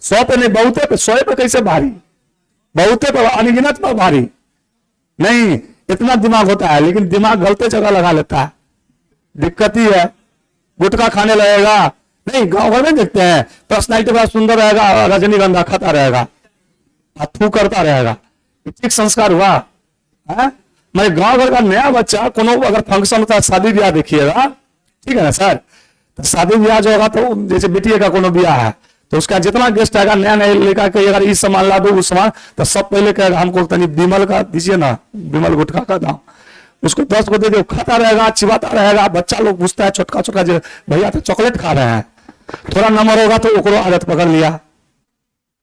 100 पे नहीं, बहुते पे, 100 पे कैसे भारी, बहुते पे, अनगिनत पे भारी नहीं, इतना दिमाग होता है, लेकिन दिमाग गलते जगह लगा लेता है, दिक्कत ही है। गुटखा खाने लगेगा, नहीं गांव घर में देखते हैं, पर्सनैलिटी बड़ा सुंदर रहेगा, रजनीगंधा खाता रहेगा, थू करता रहेगा, ठीक संस्कार हुआ है। मैं गांव घर का नया बच्चा कोनो अगर फंक्शन होता है, शादी ब्याह देखिएगा, ठीक है ना सर, तो शादी ब्याह जो होगा, तो जैसे बेटिया का कोनो ब्याह है, तो उसका जितना गेस्ट आएगा नया नया लेकर के, अगर इस सामान ला दो उस सामान, तो सब पहले कहेगा हमको तनी विमल का दीजिए ना, विमल गुटखा का दाम, उसको 10 को दे दो, खाता रहेगा, चिबाता रहेगा। बच्चा लोग पूछता है छोटका छोटका, भैया तो चॉकलेट खा रहे हैं, थोड़ा नंबर होगा तो ओकरो आदत पकड़ लिया,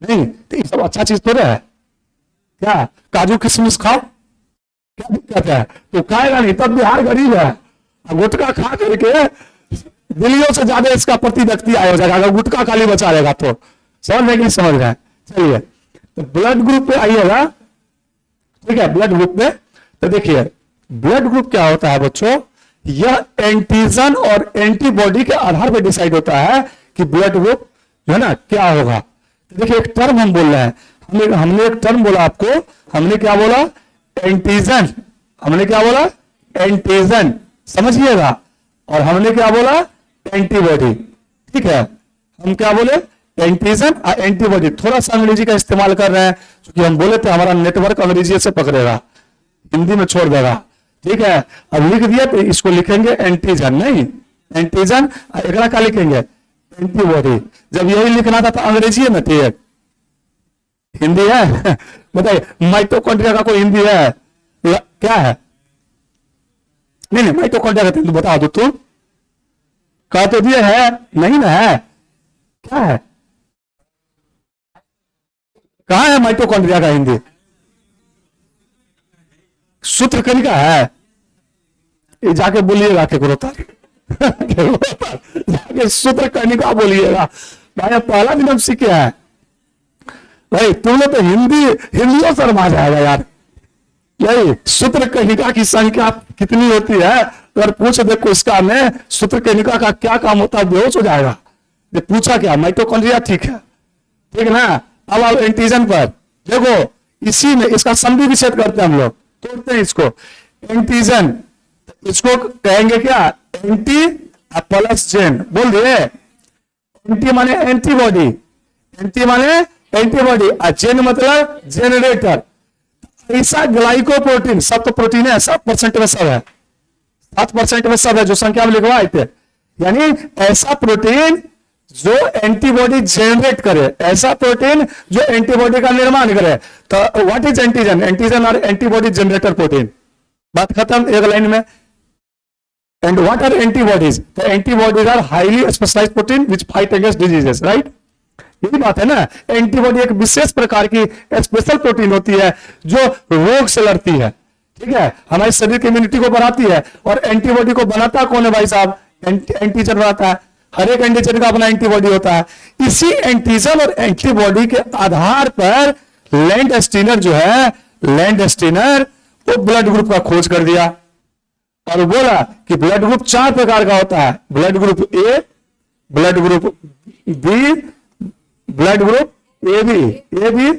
नहीं तो ये सब अच्छा चीज तो है क्या, काजू किशमिश खाओ, क्या दिक्कत है, तो खाएगा नहीं, तब बिहार गरीब है, गुटखा खा करके दिलियों से ज्यादा इसका प्रति व्यक्ति आया हो जाएगा अगर गुटखा खाली बचा रहेगा तो। समझ रहे कि नहीं समझ रहे हैं? चलिए तो ब्लड ग्रुप पे आइएगा, ठीक है। ब्लड ग्रुप में तो देखिए ब्लड ग्रुप क्या होता है बच्चों, यह एंटीजन और एंटीबॉडी के आधार पर डिसाइड होता है कि ब्लड ग्रुप जो है ना क्या होगा। तो देखिए एक टर्म हम बोल रहे हैं, हमने एक टर्म बोला आपको, हमने क्या बोला, एंटीजन। हमने क्या बोला, एंटीजन, समझिएगा। और हमने क्या बोला, एंटीबॉडी, ठीक है। हम क्या बोले, एंटीजन और एंटीबॉडी। थोड़ा सा अंग्रेजी का इस्तेमाल कर रहे हैं क्योंकि हम बोले थे हमारा नेटवर्क अंग्रेजी से पकड़ेगा, हिंदी में छोड़ देगा, ठीक है। अब लिख दिया तो इसको लिखेंगे एंटीजन, नहीं एंटीजन, अगला क्या लिखेंगे, एंटीबॉडी। जब यही लिखना था तो अंग्रेजी में थी, हिंदी है बताइए। माइटोकॉन्ड्रिया का कोई हिंदी है क्या है? नहीं माइटोकॉन्ड्रिया का हिंदी बता दो तुम, कहा तो दिए है, नहीं ना है, क्या है, कहा है माइटोकॉन्ड्रिया का हिंदी? सूत्रकनिका है, ये जाके बोलिएगा केकरो तक जाके सूत्रकनिका बोलिएगा भाई, पहला दिन हम सीखे हैं भाई। तुमने तो हिंदियों शर्मा जाएगा यार। यही सूत्रकनिका की संख्या कितनी होती है अगर पूछ देखो इसका में सूत्रकनिका का क्या काम होता है, बेहोश हो जाएगा। ये पूछा क्या, माइटोकॉन्ड्रिया, ठीक है, ठीक ना। अब आप एंटीजन पर देखो, इसी में इसका संधि विच्छेद करते हैं हम लोग, तोड़ते हैं इसको। एंटीजन इसको कहेंगे क्या, एंटी प्लस जेन, बोल दिए। एंटी माने एंटीबॉडी, एंटी माने एंटीबॉडी, और जेन मतलब जेनरेटर। ऐसा ग्लाइकोप्रोटीन, सब तो प्रोटीन है, 7% में सब है, 7% में सब है जो संख्या में लिखवाए थे। यानी ऐसा प्रोटीन जो एंटीबॉडी जनरेट करे, ऐसा प्रोटीन जो एंटीबॉडी का निर्माण करे। तो व्हाट इज एंटीजन, एंटीजन और एंटीबॉडी जनरेटर प्रोटीन, बात खत्म एक लाइन में। एंड व्हाट आर एंटीबॉडीज, तो antibodies are highly specialised protein which fight against diseases, right. यही बात है ना, एंटीबॉडी एक विशेष प्रकार की स्पेशल प्रोटीन होती है जो रोग से लड़ती है, ठीक है, हमारे शरीर की इम्यूनिटी को बढ़ाती है। और एंटीबॉडी को बनाता कौन है भाई साहब, एंटीजन बनाता है। हर एक एंटीजन का अपना एंटीबॉडी होता है। इसी एंटीजन और एंटीबॉडी के आधार पर लैंडस्टीनर जो है, लैंडस्टीनर वो ब्लड ग्रुप का खोज कर दिया और बोला कि ब्लड ग्रुप 4 प्रकार का होता है, blood group A, blood group B, blood group A B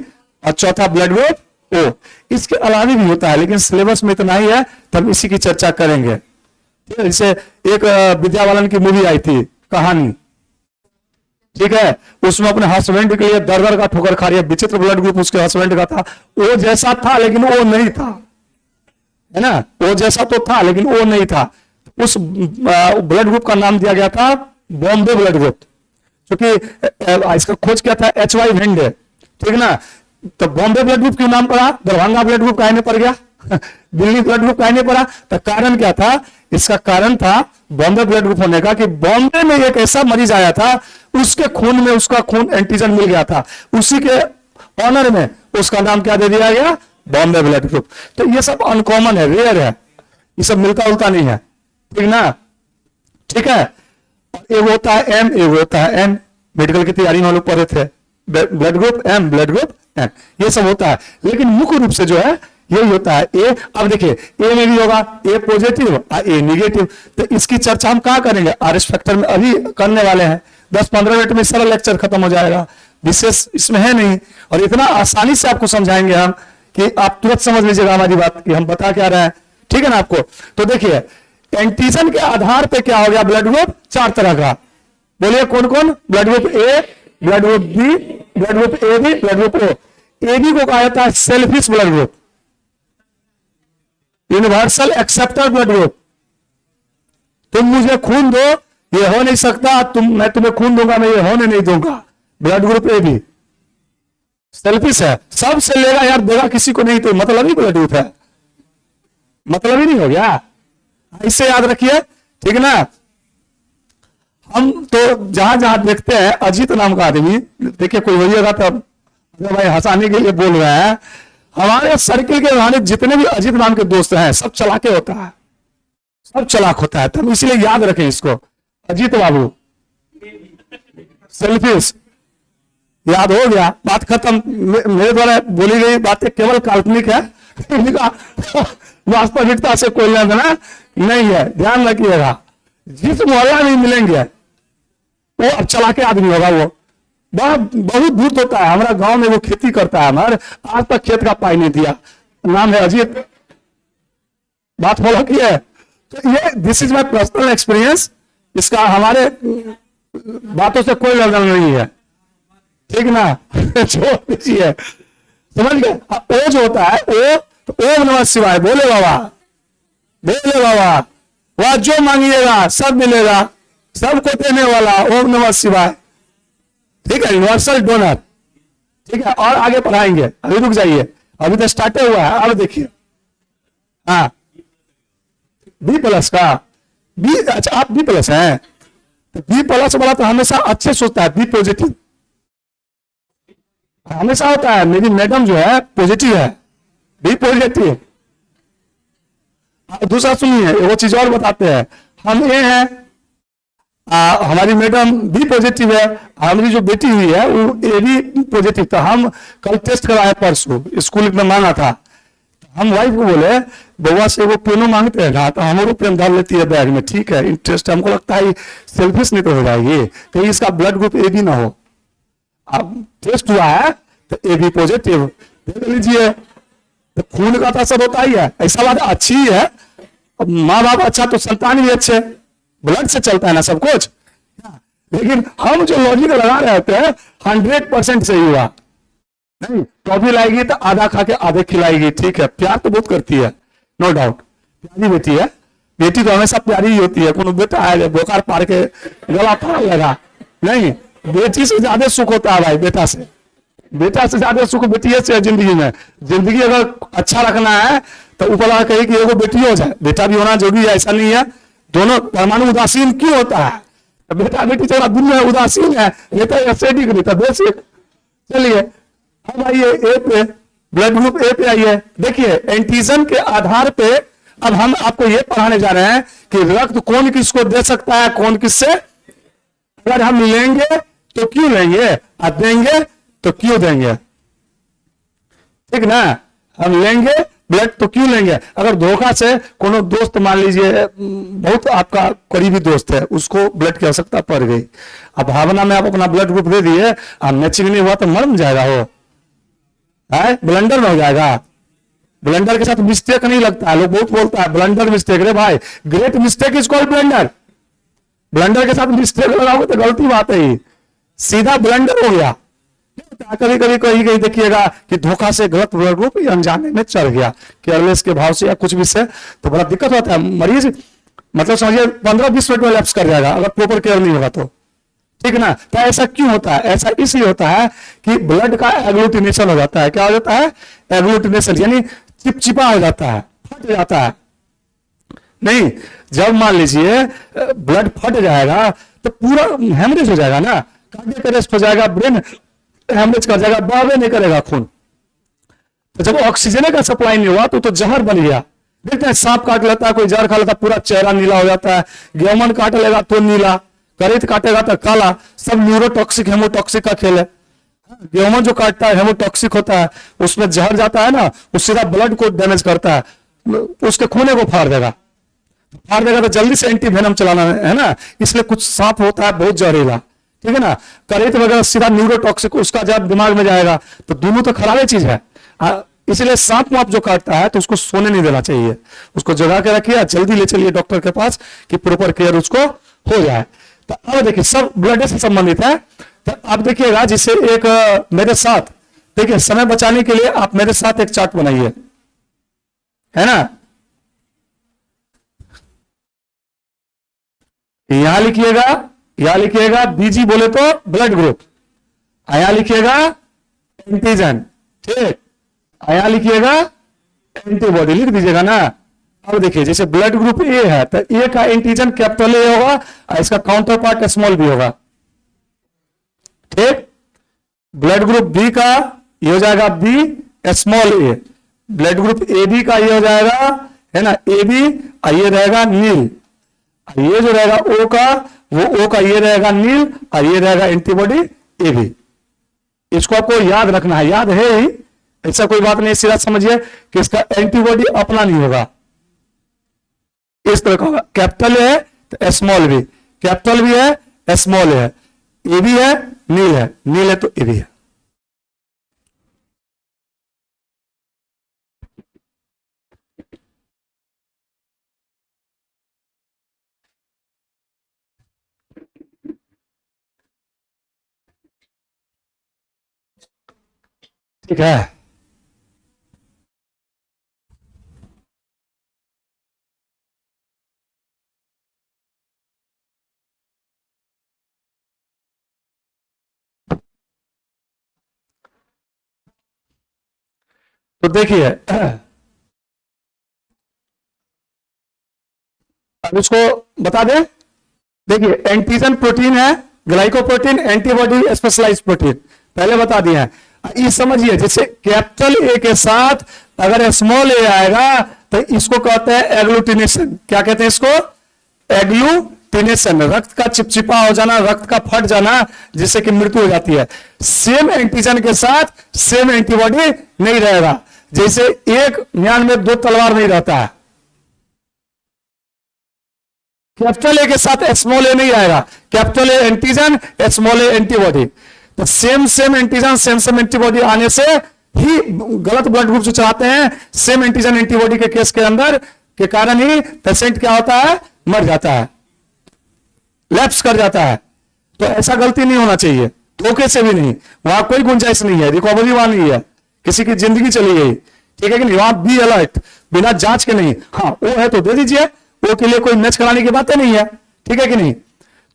और चौथा ब्लड ग्रुप ओ। इसके अलावा भी होता है लेकिन सिलेबस में इतना ही है, तब इसी की चर्चा करेंगे। जैसे एक विद्या बालन की मूवी आई थी कहानी, ठीक है, उसमें अपने हस्बैंड के लिए दर का ठोकर खा रही है, विचित्र ब्लड ग्रुप उसके हस्बैंड का था। वो जैसा था लेकिन वो नहीं था, है ना, वो जैसा तो था लेकिन वो नहीं था। उस ब्लड ग्रुप का नाम दिया गया था बॉम्बे ब्लड ग्रुप, क्योंकि इसका खोज किया था HY वेंडे, ठीक ना। तो बॉम्बे ब्लड ग्रुप क्यों नाम पड़ा, दरभंगा ब्लड ग्रुप कहने पड़ गया दिल्ली ब्लड ग्रुप कहने पड़ा। तो कारण क्या था, इसका कारण था बॉम्बे ब्लड ग्रुप होने का कि बॉम्बे में एक ऐसा मरीज आया था, उसके खून में उसका खून एंटीजन मिल गया था, उसी के ऑनर में उसका नाम क्या दे दिया गया, बॉम्बे ब्लड ग्रुप। तो ये सब अनकॉमन है, रेयर है, ये सब मिलता उलता नहीं है, ठीक ना, ठीक है। एक होता है एम, एक होता है एन, मेडिकल की तैयारी में हम लोग पढ़े थे, blood group M, blood group N, ये सब होता है। लेकिन मुख्य रूप से जो है यही होता है ए। अब देखिए ए में भी होगा ए पॉजिटिव और ए निगेटिव। तो इसकी चर्चा हम कहाँ करेंगे, आरएस फैक्टर में अभी करने वाले हैं। 10-15 मिनट में सारा लेक्चर खत्म हो जाएगा, विशेष इसमें है नहीं। और इतना आसानी से आपको समझाएंगे हम कि आप तुरंत समझ लीजिएगा हमारी बात कि हम बता क्या रहे हैं, ठीक है ना आपको। तो देखिए एंटीजन के आधार पे क्या हो गया, ब्लड ग्रुप 4 तरह का, बोलिए कौन कौन, blood group A, blood group B, blood group A B, blood group O. A B को कहा जाता है selfish blood group, universal acceptor blood group. तुम मुझे खून दो, ये हो नहीं सकता, मैं तुम्हें खून दूंगा, मैं ये होने नहीं दूंगा। Blood group A be selfish है, सबसे लेगा यार, देगा किसी को नहीं, तो मतलब ही ब्लड ग्रुप है, मतलब ही नहीं हो गया, इससे याद रखिए, ठीक ना। हम तो जहां जहां देखते हैं अजीत नाम का आदमी, देखिए कोई होइएगा तो भाई हंसाने के लिए बोल रहे हैं, हमारे सर्किल के जितने भी अजीत नाम के दोस्त हैं सब चलाके होता है, सब चालाक होता है, तो इसलिए याद रखें इसको। अजीत बाबू सेल्फिश, याद हो गया, बात खत्म। मेरे द्वारा बोली गई बातें केवल काल्पनिक है, इनका वास्तविकता से कोई लेना देना नहीं है, ध्यान रखिएगा। जिस मोहल्ला में मिलेंगे वो अब चलाके आदमी होगा, वो बहुत धूर्त होता है। हमारा गांव में वो खेती करता है, हमारे आज तक खेत का पाई नहीं दिया, नाम है अजीत, बात फॉलो की है। तो ये this is my personal experience, इसका हमारे बातों से कोई लेना नहीं है, ठीक ना। छोड़ दीजिए, समझ गए। ओ जो होता है ओ, तो ओम नमः शिवाय बोले बाबा, बोले बाबा, वह जो मांगिएगा सब मिलेगा, सबको देने वाला ओम नमः शिवाय, ठीक है, यूनिवर्सल डोनर, ठीक है। और आगे पढ़ाएंगे, अभी रुक जाइए, अभी तो स्टार्ट हुआ है। अब देखिए, हाँ बी प्लस का, बी, अच्छा आप बी प्लस हैं, तो बी प्लस वाला तो हमेशा अच्छे सोचता है, बी पॉजिटिव हमेशा होता है। मेरी मैडम जो है पॉजिटिव है, बी पॉजिटिव। दूसरा सुनिए, वो चीज और बताते हैं, हम ये हैं, हमारी मैडम बी पॉजिटिव है, हमारी जो बेटी हुई है वो ए बी पॉजिटिव था। हम कल टेस्ट कराए परसों, स्कूल में मांगा था, हम वाइफ को बोले बउआ से वो पेनो मांगते हैं, तो हमारे पेन डाल लेती है बैग में, ठीक है, इंटरेस्ट, हमको लगता है सेल्फिश नहीं तो हो जाएगी, कहीं इसका ब्लड ग्रुप ए बी ना हो। अब टेस्ट हुआ है तो ए बी पॉजिटिव, देख लीजिए, तो खून का तो असर होता ही है, ऐसा बात अच्छी है। माँ बाप अच्छा तो संतान भी अच्छे, ब्लड से चलता है ना सब कुछ। लेकिन हम जो लॉजिक लगा रहे थे 100% सही हुआ। नहीं, कॉफी लाएगी तो आधा खा के आधे खिलाएगी, ठीक है, प्यार तो बहुत करती है, नो डाउट, प्यारी बेटी है, बेटी तो हमेशा प्यारी ही होती है। कोनो बेटा है बोकार पार के गला फाड़ लगा, नहीं, बेटी से ज्यादा सुख होता है भाई, बेटा से, बेटा से ज्यादा सुख बेटी से जिंदगी में। जिंदगी अगर अच्छा रखना है तो ऊपर वाला कहे कि एगो बेटी हो जाए, बेटा भी होना जरूरी है, ऐसा नहीं है। दोनों परमाणु उदासीन क्यों होता है, तो बेटा बेटी थोड़ा दुनिया उदासीन है, बेटा एसिडिक नहीं था बेसिक। चलिए अब आइए ए पे, ब्लड ग्रुप ए पे आइए। देखिए एंटीजन के आधार पे अब हम आपको ये पढ़ाने जा रहे हैं कि रक्त कौन किसको दे सकता है, कौन किससे, अगर हम लेंगे तो क्यों लेंगे, और देंगे तो क्यों देंगे, ठीक ना। हम लेंगे ब्लड तो क्यों लेंगे, अगर धोखा से कोनो दोस्त मान लीजिए बहुत आपका करीबी दोस्त है, उसको ब्लड की आवश्यकता पड़ गई, अब भावना में आप अपना ब्लड ग्रुप दे दिए, अब मैचिंग नहीं हुआ तो मर जाएगा, हो ब्लंडर में हो जाएगा। ब्लंडर के साथ मिस्टेक नहीं लगता है, लोग बहुत बोलता है ब्लंडर मिस्टेक, रे भाई great mistake is called blunder. Blunder के साथ मिस्टेक लगाओगे तो गलती बात है, ही सीधा ब्लंडर हो गया। कभी कभी कहीं कहीं देखिएगा कि धोखा से गलत ब्लड ग्रुप अनजाने में चढ़ गया, केयरलेस के भाव से या कुछ भी से, तो बड़ा दिक्कत होता है। मरीज मतलब समझिए 15-20 मिनट में लैप्स कर जाएगा अगर प्रॉपर केयर नहीं होगा तो, ठीक ना। तो ऐसा क्यों होता है, ऐसा इसलिए होता है कि ब्लड का एग्लूटिनेशन हो जाता है। क्या हो जाता है, एग्लूटिनेशन, यानी चिपचिपा हो जाता है, फट जाता है। नहीं, जब मान लीजिए ब्लड फट जाएगा तो पूरा हेमरेज हो जाएगा ना, कार्डियक अरेस्ट हो जाएगा, ब्रेन हेमरेज कर जाएगा, बहावे नहीं करेगा खून। तो जब ऑक्सीजन का सप्लाई नहीं हुआ तो जहर बन गया। देखते हैं सांप काट लेता है, कोई जहर खा लेता है, पूरा चेहरा नीला हो जाता है, गेहूं काट लेगा तो नीला, करेत काटेगा तो काला, सब न्यूरोटॉक्सिक हेमोटॉक्सिक का खेल है। गेहूं जो काटता है हेमोटॉक्सिक होता है, उसमें जहर जाता है ना, वो सीधा ब्लड को डैमेज करता है, उसके खूने को फाड़ देगा तो जल्दी से एंटी वेनम चलाना है ना। इसलिए कुछ सांप होता है बहुत जहरीला, ठीक है ना, करेत वगैरह सीधा न्यूरोटॉक्सिक, उसका जब दिमाग में जाएगा तो दोनों तो खराब चीज है। इसलिए सांप वाप जो काटता है तो उसको सोने नहीं देना चाहिए, उसको जगा के रखिए, जल्दी ले चलिए डॉक्टर के पास कि प्रॉपर केयर उसको हो जाए। तो अब देखिए सब ब्लड से संबंधित है। तो आप देखिएगा, जिससे एक मेरे साथ देखिए, समय बचाने के लिए आप मेरे साथ एक चार्ट बनाइए, है ना। यहां लिखिएगा बीजी बोले तो ब्लड ग्रुप, यहां लिखिएगा एंटीजन, ठीक, यहां लिखिएगा एंटीबॉडी, लिख दीजिएगा ना। अब देखिए जैसे ब्लड ग्रुप ए है तो ए का एंटीजन कैपिटल ए होगा और इसका काउंटर पार्ट स्मॉल बी होगा, ठीक। ब्लड ग्रुप बी का ये हो जाएगा B small A, blood group A B का ये हो जाएगा है ना, ए बी, ये रहेगा नील, ये जो रहेगा ओ का, वो ओ का ये रहेगा नील, और ये रहेगा एंटीबॉडी ए बी। इसको आपको याद रखना है, याद है ही, ऐसा कोई बात नहीं, सीधा समझिए कि इसका एंटीबॉडी अपना नहीं होगा, इस तरह का होगा। कैपिटल है तो स्मॉल भी, कैपिटल भी है स्मॉल है, ए भी है नील है, नील है तो ए भी है। ठीक है, तो देखिए अब इसको बता दें। देखिए एंटीजन प्रोटीन है, ग्लाइकोप्रोटीन, एंटीबॉडी स्पेशलाइज प्रोटीन, पहले बता दिए हैं। ये समझिए जैसे कैपिटल ए के साथ अगर स्मॉल ए आएगा तो इसको कहते हैं एग्लूटिनेशन। क्या कहते हैं इसको? एग्लूटिनेशन, रक्त का चिपचिपा हो जाना, रक्त का फट जाना, जिससे कि मृत्यु हो जाती है। सेम एंटीजन के साथ सेम एंटीबॉडी नहीं रहेगा, जैसे एक म्यान में दो तलवार नहीं रहता है। कैपिटल ए के साथ स्मॉल ए नहीं आएगा, capital A antigen, small A antibody. तो same same antigen same same antibody आने से ही गलत ब्लड ग्रुप जो चाहते हैं, सेम एंटीजन एंटीबॉडी के केस के अंदर के कारण ही पेशेंट क्या होता है? मर जाता है, लैप्स कर जाता है। तो ऐसा गलती नहीं होना चाहिए, धोखे से भी नहीं, वहां कोई गुंजाइश नहीं है, रिकवरी वहां नहीं है, किसी की जिंदगी चली गई, ठीक है कि नहीं? वहां बी अलर्ट, बिना जांच के नहीं। हाँ वो है तो दे दीजिए, वो के लिए कोई मैच कराने की बातें नहीं है, ठीक है कि नहीं?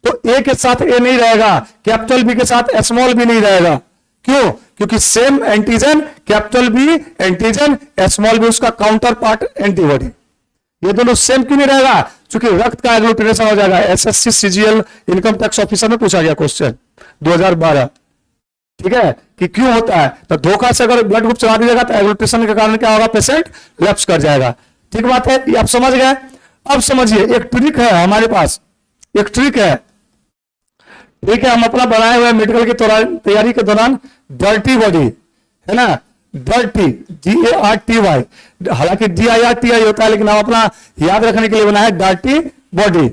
तो ए के साथ ए नहीं रहेगा, कैपिटल बी के साथ स्मॉल बी नहीं रहेगा। क्यों? क्योंकि same antigen, capital B antigen, small B उसका काउंटर पार्ट एंटीबॉडी, ये दोनों सेम क्यों नहीं रहेगा? क्योंकि रक्त का एग्लूटिनेशन हो जाएगा। SSC CGL income tax officer में पूछा गया क्वेश्चन 2012, ठीक है, कि क्यों होता है? तो धोखा से अगर ब्लड ग्रुप चला दीजिएगा तो एग्लूटिनेशन के कारण क्या होगा? पेशेंट लैप्स कर जाएगा। ठीक बात है, ये आप समझ गए। अब समझिए एक ट्रिक है हमारे पास, एक ट्रिक है, ठीक है, हम अपना बनाए हुए मेडिकल की तैयारी के दौरान डर्टी बॉडी, है ना, डर्टी, DARTY, हालांकि DIRTI होता है, लेकिन हम अपना याद रखने के लिए बनाया डर्टी बॉडी,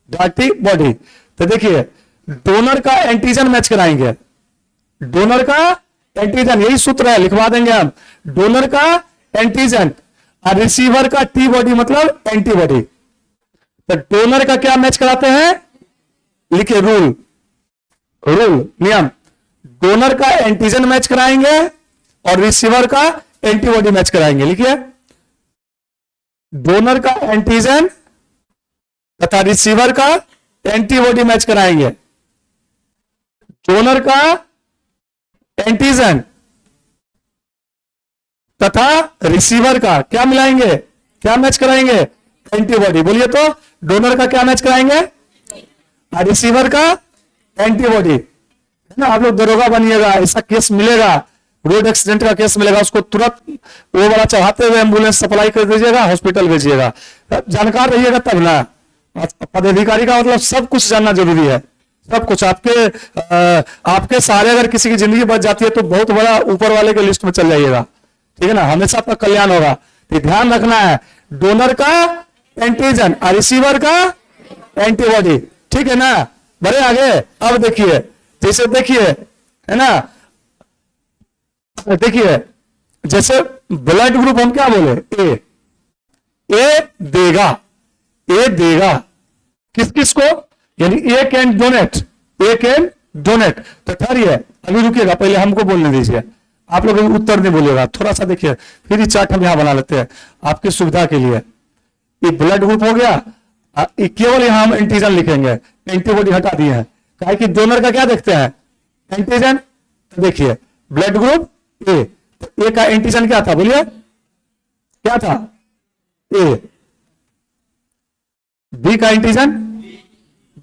डर्टी बॉडी। तो देखिए डोनर का एंटीजन मैच कराएंगे, डोनर का एंटीजन, यही सूत्र है, लिखवा देंगे हम। डोनर का एंटीजन और रिसीवर का टी बॉडी मतलब एंटीबॉडी। तो डोनर का क्या मैच कराते हैं? लिखिए रूल, रूल नियम, डोनर का एंटीजन मैच कराएंगे और रिसीवर का एंटीबॉडी मैच कराएंगे। लिखिए डोनर का एंटीजन तथा रिसीवर का एंटीबॉडी मैच कराएंगे। डोनर का एंटीजन तथा रिसीवर का क्या मिलाएंगे? क्या मैच कराएंगे? एंटीबॉडी। बोलिए तो, डोनर का क्या मैच कराएंगे और रिसीवर का एंटीबॉडी, है ना। आप लोग दरोगा बनिएगा, ऐसा केस मिलेगा, रोड एक्सीडेंट का केस मिलेगा, उसको तुरंत वो वाला चढ़ाते हुए एम्बुलेंस सप्लाई कर दीजिएगा, हॉस्पिटल भेजिएगा। जानकार रहिएगा तब ना, पदाधिकारी का मतलब सब कुछ जानना जरूरी है, सब कुछ। आपके सहारे अगर किसी की जिंदगी बच जाती है तो बहुत बड़ा ऊपर वाले के लिस्ट में चल जाइएगा, ठीक है ना, हमेशा आपका कल्याण होगा। तो ध्यान रखना है, डोनर का एंटीजन और रिसीवर का एंटीबॉडी, ठीक है ना। बड़े आगे अब देखिए, जैसे देखिए, है ना, देखिए जैसे ब्लड ग्रुप हम क्या बोले? ए देगा, ए देगा किस किस को? यानी A can donate, A can donate. तो ठहरिए, अभी रुकिएगा, पहले हमको बोलने दीजिए, आप लोग उत्तर नहीं बोलिएगा, थोड़ा सा देखिए, फिर ये चार्ट हम यहां बना लेते हैं आपकी सुविधा के लिए। ये ब्लड ग्रुप हो गया, केवल यहां हम एंटीजन लिखेंगे, एंटीबॉडी हटा दिए हैं, काहे कि डोनर का क्या देखते हैं? एंटीजन। तो देखिए ब्लड ग्रुप ए, तो ए का एंटीजन क्या था? बोलिए क्या था? ए। बी का एंटीजन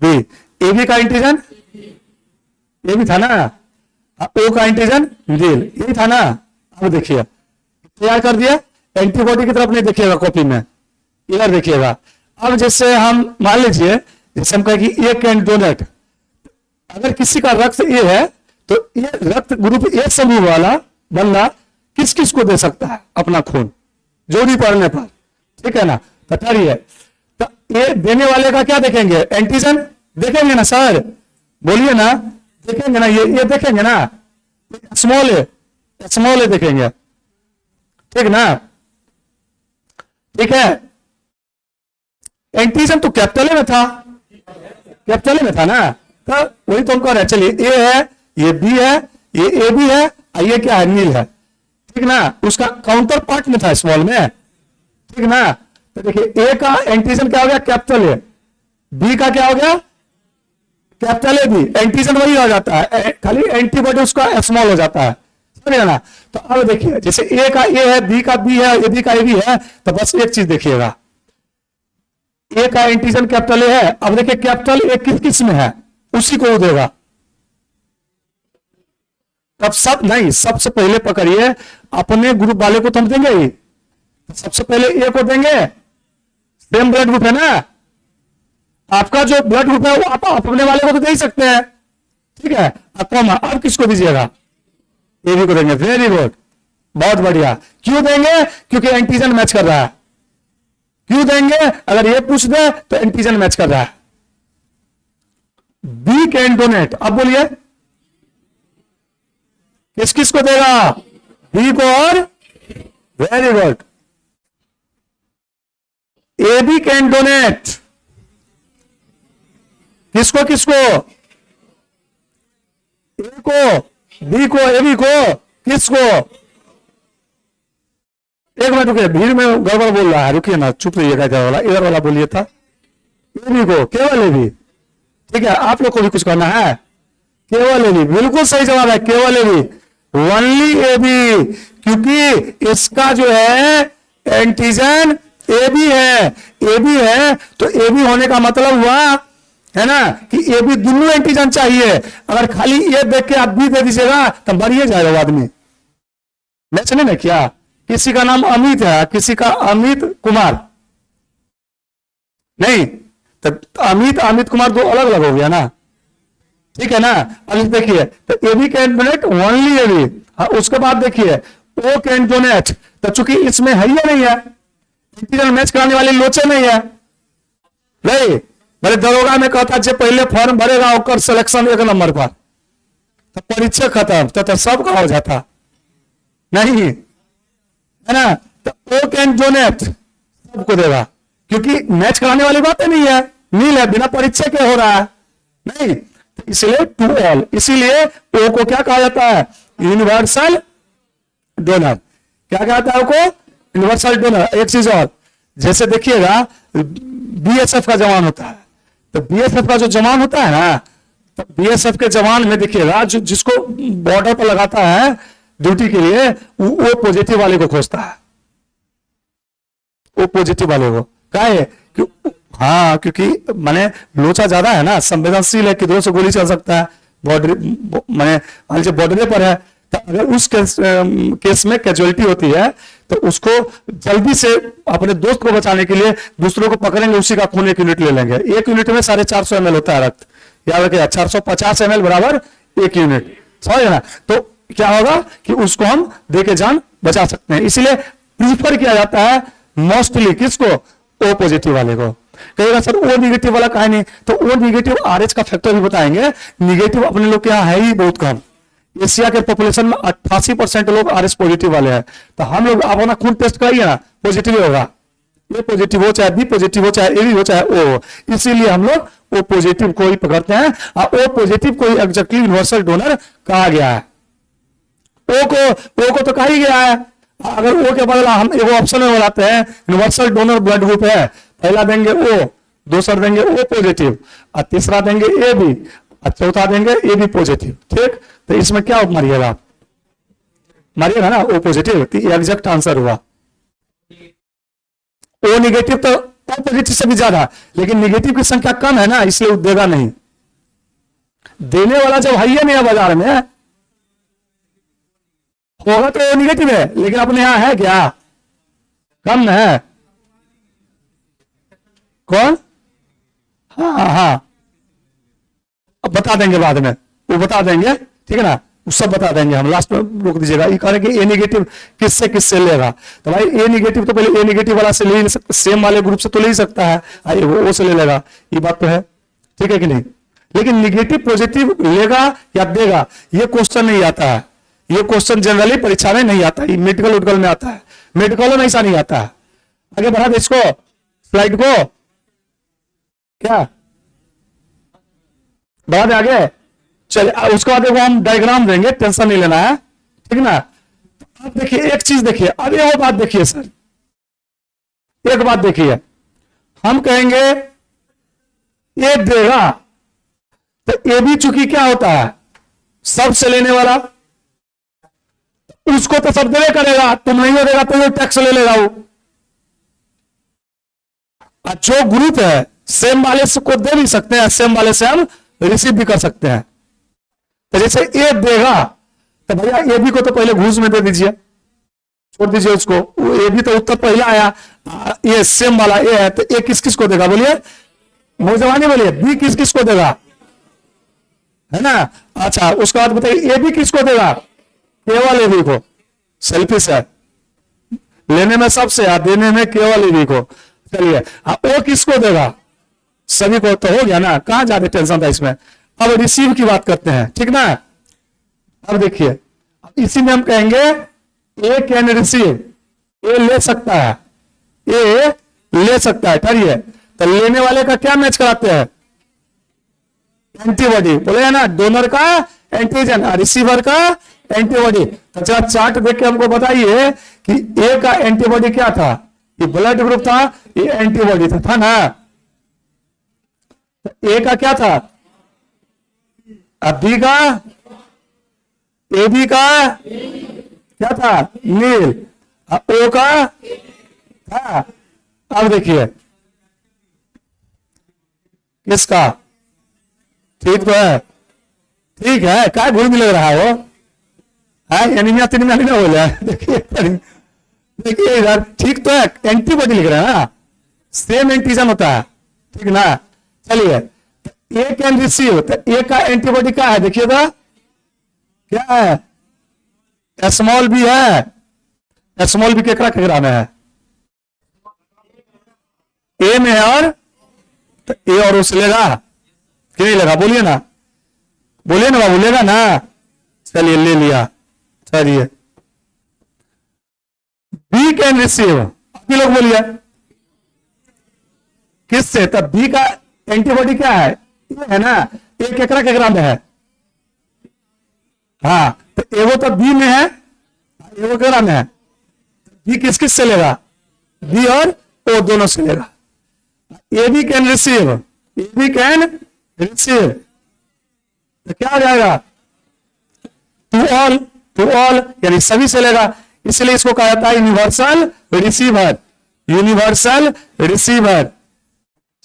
बी, ए बी का एंटीजन ए भी था ना, ओ का एंटीजन नील, ये था ना। अब देखिए तैयार कर दिया, एंटीबॉडी की तरफ नहीं देखिएगा कॉपी में, इधर देखिएगा। अब जैसे हम मान लीजिए, जैसे हम कहें कि ए कैन डोनेट, अगर किसी का रक्त ए है तो ये रक्त ग्रुप ए समूह वाला बंदा किस किस को दे सकता है अपना खून, जोड़ी पड़ने पर, ठीक है ना। बताइए, तो ये देने वाले का क्या देखेंगे, एंटीजन देखेंगे ना सर, बोलिए ना, देखेंगे ना, ये देखेंगे ना, स्मॉल ए देखेंगे, ठीक ना, ठीक है। एंटीजन तो कैपिटल में था, कैपिटल में था ना, तो वही तो हम कह रहे हैं। चलिए ए है, ये बी है, ये ए बी है, ये क्या है, नील है, ठीक ना, उसका काउंटर पार्ट में था स्मॉल में, ठीक ना। तो देखिए ए का एंटीजन क्या हो गया, कैपिटल ए, बी का क्या हो गया, कैपिटल ए बी, एंटीजन वही हो जाता है, खाली एंटीबॉडी उसका स्मॉल हो जाता है, समझिए ना। तो अब देखिए, जैसे ए का ए है, बी का बी है, ए बी का ए बी है, तो बस एक चीज देखिएगा, ए का एंटीजन कैपिटल ए है। अब देखिए कैपिटल ए किस किस में है, उसी को देगा। तब सब नहीं, सबसे पहले पकड़िए, अपने ग्रुप वाले को तो हम देंगे ही, सबसे पहले ए को देंगे, सेम ब्लड ग्रुप है ना, आपका जो ब्लड ग्रुप है वो आप अपने वाले को तो दे ही सकते हैं, ठीक है। अब किसको दीजिएगा, ए बी को देंगे, वेरी गुड, बहुत बढ़िया। क्यों देंगे, क्योंकि एंटीजन मैच कर रहा है। क्यों देंगे, अगर ये पूछ दे तो एंटीजन मैच कर रहा है। बी कैन डोनेट, अब बोलिए किस किस को देगा, बी को और, very good, A B can donate, किसको किसको, ए को, बी को, ए बी को, किसको, एक मिनट रुकिए, भीड़ में गड़बड़ बोल रहा है, रुकिए ना, चुप रहिएगा, इधर वाला, इधर वाला बोलिए था, ए बी को, केवल ए बी, ठीक है। आप लोग को भी कुछ करना है, केवल ए बी, बिल्कुल सही जवाब है, केवल A B, only A B, क्योंकि इसका जो है एंटीजन ए बी है, ए बी है तो ए बी होने का मतलब हुआ है ना कि ए बी दोनों एंटीजन चाहिए। अगर खाली ए देख के आप बी दे दीजिएगा तो मरिए जाएगा आदमी। मैं चले ना, क्या किसी का नाम अमित है, किसी का अमित कुमार नहीं, तो अमित कुमार दो अलग अलग हो गया ना, ठीक है ना। अब देखिए, तो A B can donate only A B, उसके बाद देखिए ओ कैन डोनेट, तो चूंकि इसमें है ही नहीं है, इंटीजर मैच कराने वाले लोचे नहीं है, नहीं मेरे दरोगा में कहता जो पहले फॉर्म भरेगा और सिलेक्शन एक नंबर पर, तो परीक्षा खत्म, तो सब का हो जाता नहीं है ना। तो ओ कैन डोनेट सबको देगा, क्योंकि मैच कराने वाली बात नहीं है, नील है, बिना परीक्षा के हो रहा है नहीं, तो इसलिए टू ऑल, इसीलिए ओ को क्या कहा जाता है, यूनिवर्सल डोनर। क्या कहता है को, यूनिवर्सल डोनर। एक चीज और, जैसे देखिएगा बीएसएफ का जवान होता है, तो बीएसएफ का जो जवान होता है ना, तो बीएसएफ के जवान में देखिएगा जो जिसको बॉर्डर पर लगाता है ड्यूटी के लिए, वो पॉजिटिव वाले को खोजता है, वो पॉजिटिव वाले को क्या है कि, हाँ क्योंकि माने लोचा ज्यादा है ना, संवेदनशील है, किधरों से गोली चल सकता है, बॉर्डर माने बॉर्डर पर है, तो अगर उस केस में कैजुअलिटी होती है तो उसको जल्दी से अपने दोस्त को बचाने के लिए दूसरों को पकड़ेंगे, उसी का खून 1 यूनिट ले लेंगे। 1 यूनिट में 450 ml होता है रक्त, याद रखिए 450 ml बराबर 1 यूनिट, समझ ना। तो क्या होगा कि उसको हम देके जान बचा सकते हैं, इसलिए प्रीफर किया जाता है मोस्टली किसको, ओ पॉजिटिव वाले को। कहेगा सर ओ निगेटिव वाला कहा नहीं, तो ओ निगेटिव आरएच का फैक्टर भी बताएंगे, निगेटिव अपने लोग के यहाँ है ही बहुत कम, एशिया के पॉपुलेशन में 88% लोग आरएस पॉजिटिव वाले हैं, तो हम लोग आप अपना खून टेस्ट कराइए ना, पॉजिटिव होगा, ए पॉजिटिव हो चाहे बी पॉजिटिव हो चाहे ए बी हो चाहे ओ हो, इसीलिए हम लोग ओ पॉजिटिव को ही पकड़ते हैं, और ओ पॉजिटिव को एग्जैक्टली यूनिवर्सल डोनर कहा गया है। ओ को तो कहा ही गया है, अगर ओ के बदला हम एक ऑप्शन में बनाते हैं यूनिवर्सल डोनर ब्लड ग्रुप है, पहला देंगे ओ, दूसरा देंगे ओ पॉजिटिव, और तीसरा देंगे ए बी, और चौथा देंगे ए बी पॉजिटिव, ठीक। तो इसमें क्या मारिएगा आप, मारिएगा ना ओ पॉजिटिव, तो एग्जैक्ट आंसर हुआ। ओ निगेटिव तो ओ पॉजिटिव से भी ज्यादा, लेकिन निगेटिव की संख्या कम है ना, इसलिए देगा नहीं, देने वाला जब है नहीं है बाजार में, होगा तो निगेटिव है, लेकिन अपने यहां है क्या, कम है, कौन? हाँ हाँ, अब बता देंगे बाद में, वो बता देंगे, ठीक है ना, वो सब बता देंगे हम, लास्ट में रोक दीजिएगा। ये कह रहे कि ए नेगेटिव किससे किससे लेगा, तो भाई ए नेगेटिव तो पहले ए नेगेटिव वाला से ले नहीं सकता, सेम वाले ग्रुप से तो ले ही सकता है, आइए वो से ले लेगा, ये बात तो है, ठीक है कि नहीं। लेकिन निगेटिव पॉजिटिव लेगा या देगा, ये क्वेश्चन नहीं आता है, ये क्वेश्चन जनरली परीक्षा में नहीं आता है, मेडिकल उडकल में आता है, मेडिकल में ऐसा नहीं आता है। आगे बढ़ा दे इसको, स्लाइड को, क्या बढ़ा दे आगे, चलिए उसके बाद देखो हम डायग्राम देंगे, टेंशन नहीं लेना है, ठीक ना। अब देखिए एक चीज देखिए, अब ये बात देखिए सर, एक बात देखिए, हम कहेंगे ये देगा, तो ये भी चूंकि क्या होता है, सबसे लेने वाला, उसको तो सब देवे करेगा, तुम नहीं देगा तो वो टैक्स ले लेगा वो। जो ग्रुप है सेम वाले से को दे भी सकते हैं, सेम वाले से हम रिसीव भी कर सकते हैं। तो जैसे ए देगा, तो भैया ए बी को तो पहले घूस में दे दीजिए, छोड़ दीजिए उसको, ए बी तो उत्तर पहला आया, ये सेम वाला ए है, तो ए किस किस को देगा बोलिए, नौजवानी बोलिए, बी किस किस को देगा, है ना। अच्छा उसके बाद बताइए ए बी किसको देगा, केवल ए बी को, सेल्फिश है, लेने में सबसे है, देने में केवल ए बी को। चलिए ओ किसको देगा, सभी को, तो हो गया ना, कहां ज्यादा टेंशन था इसमें। अब रिसीव की बात करते हैं, ठीक ना। अब देखिए इसी में हम कहेंगे ए कैन रिसीव, ए ले सकता है, ए ले सकता है, ठहरिए, तो लेने वाले का क्या मैच कराते हैं, एंटीबॉडी, बोले ना, डोनर का एंटीजन, रिसीवर का एंटीबॉडी। तो चला चार्ट देख के हमको बताइए कि ए का एंटीबॉडी क्या था, ये ब्लड ग्रुप था, ये एंटीबॉडी था ना। तो ए का क्या था, अब बी का, ए बी का क्या था, नील, ओ का था। अब देखिए किसका, ठीक तो है, ठीक है, क्या घुल मिल रहा है वो, है एनीमिया तिनिमिया नहीं हो रहा है, देखिए इधर, ठीक तो है, एंटीबॉडी लिख रहे हैं ना, सेम एंटीजन होता है, ठीक ना। चलिए ए कैन रिसीव, तो ए का एंटीबॉडी क्या है, देखिए तो क्या है, स्मॉल बी है, स्मॉल बी केकरा में है, ए में है, और तो ए और उस लेगा कि नहीं लेगा, बोलिए ना, बोलिए ना बाबू, लेगा ना। चलिए ले लिया, चलिए बी कैन रिसीव, अभी लोग बोलिए किससे, तब बी का एंटीबॉडी क्या है, ये है ना, ए केकरा में है, हाँ, तो ए वो तो बी में है, ए वो केकरा में है, बी किस किस से लेगा, बी और ओ दोनों से लेगा। A B can receive, A B can receive, तो क्या हो जाएगा, टू ऑल यानी सभी से लेगा, इसलिए इसको कहा जाता है यूनिवर्सल रिसीवर, यूनिवर्सल रिसीवर,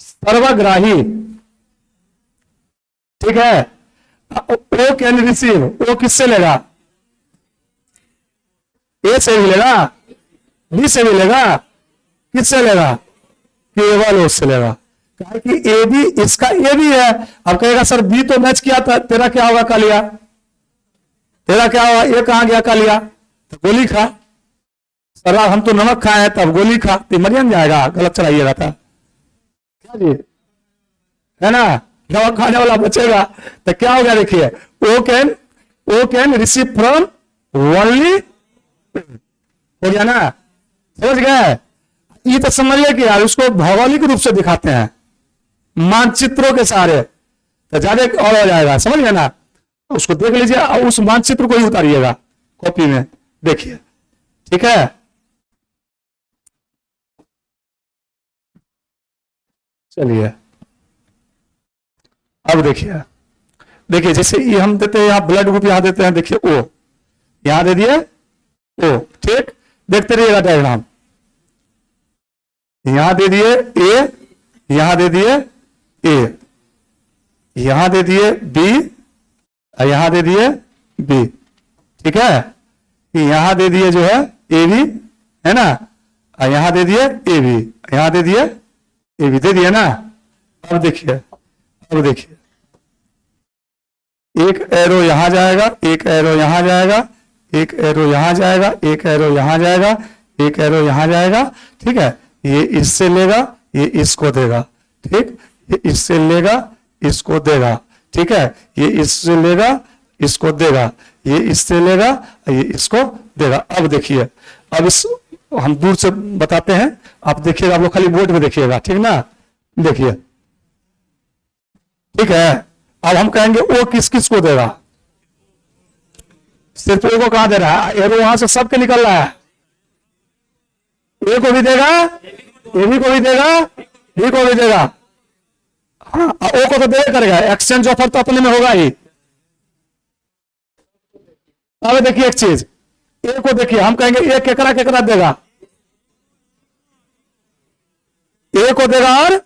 सर्वग्राही, ठीक है। ओ कैन रिसीव, ओ किससे लेगा, ए से भी लेगा, बी से भी लेगा, किससे लेगा, केवल उससे लेगा, कहा कि ए भी, इसका ए भी है। अब कहेगा सर बी तो मैच किया था, तेरा क्या होगा कालिया, तेरा क्या होगा, ये कहां गया कालिया, तो गोली खा, सर हम तो नमक खाए हैं तब गोली खा, तो मरियम जाएगा, गलत चलाइएगा था, क्या जी, है ना, नमक खाने वाला बचेगा, तो क्या हो गया देखिए, ओ कैन रिसीव फ्रॉम ओनली, हो गया ना, समझ गए। ये तो समझिए कि यार उसको भौगोलिक रूप से दिखाते हैं, मानचित्रों के सहारे, तो ज्यादा और हो जाएगा, समझ गए ना। उसको देख लीजिए और उस मानचित्र को ही उतारिएगा कॉपी में, देखिए, ठीक है। चलिए अब देखिए, देखिए जैसे ये हम देते हैं यहां ब्लड ग्रुप, यहां देते हैं, देखिए ओ, यहां दे दिए ओ, ठीक, देखते रहिएगा डायग्राम, यहां दे दिए ए, यहां दे दिए ए, यहां दे दिए बी, यहां दे दिए बी, ठीक है, यहां दे दिए जो है ए बी, है ना, यहां दे दिए ए बी, यहां दे दिए ये भी दे दिया ना। अब देखिए, अब देखिए, एक एरो यहां जाएगा, एक एरो यहां जाएगा, एक एरो यहां जाएगा, एक एरो यहां जाएगा, एक एरो यहां जाएगा। ठीक है, ये इससे लेगा, ये इसको देगा। ठीक, ये इससे लेगा, इसको देगा। ठीक है, ये इससे लेगा, इसको देगा, ये इससे लेगा, ये इसको देगा। अब देखिए, अब इस हम दूर से बताते हैं, आप देखिएगा, आप लोग खाली बोर्ड में देखिएगा, ठीक ना। देखिए, ठीक है, अब हम कहेंगे ओ किस किस को देगा। सिर्फ ओ को कहां दे रहा है, एरो वहां से सबके निकल रहा है। ए को भी देगा, ए बी को भी देगा, बी को भी देगा। हाँ, ओ को तो देगा करेगा, एक्सचेंज ऑफर तो अपने में होगा ही। अब देखिए एक चीज, ए को देखिए, हम कहेंगे ए केकरा केकरा देगा, ए को देगा और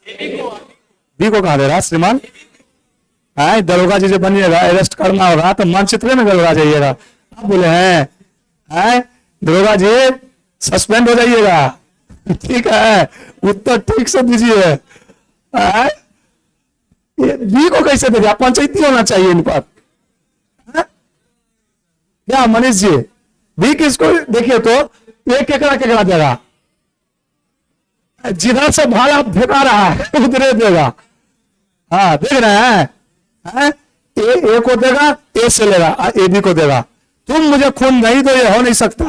बी को कहा दे रहा श्रीमान। दरोगा जी जब बनिएगा, अरेस्ट करना होगा तो मानचित्र में दरोगा जाइएगा। आप बोले हैं दरोगा जी सस्पेंड हो जाइएगा। ठीक है, उत्तर ठीक से दीजिए। बी को कैसे दे दिया, पंचायती होना चाहिए इन पर। क्या मनीष जी, बी किसको देखिए तो ये केकरा केकरा देगा, जिधर से भाड़ा फेंका रहा है उधर देगा। हाँ देख रहे हैं, ए को देगा, ए से लेगा, ए बी को देगा। तुम मुझे खून नहीं दो, ये हो नहीं सकता।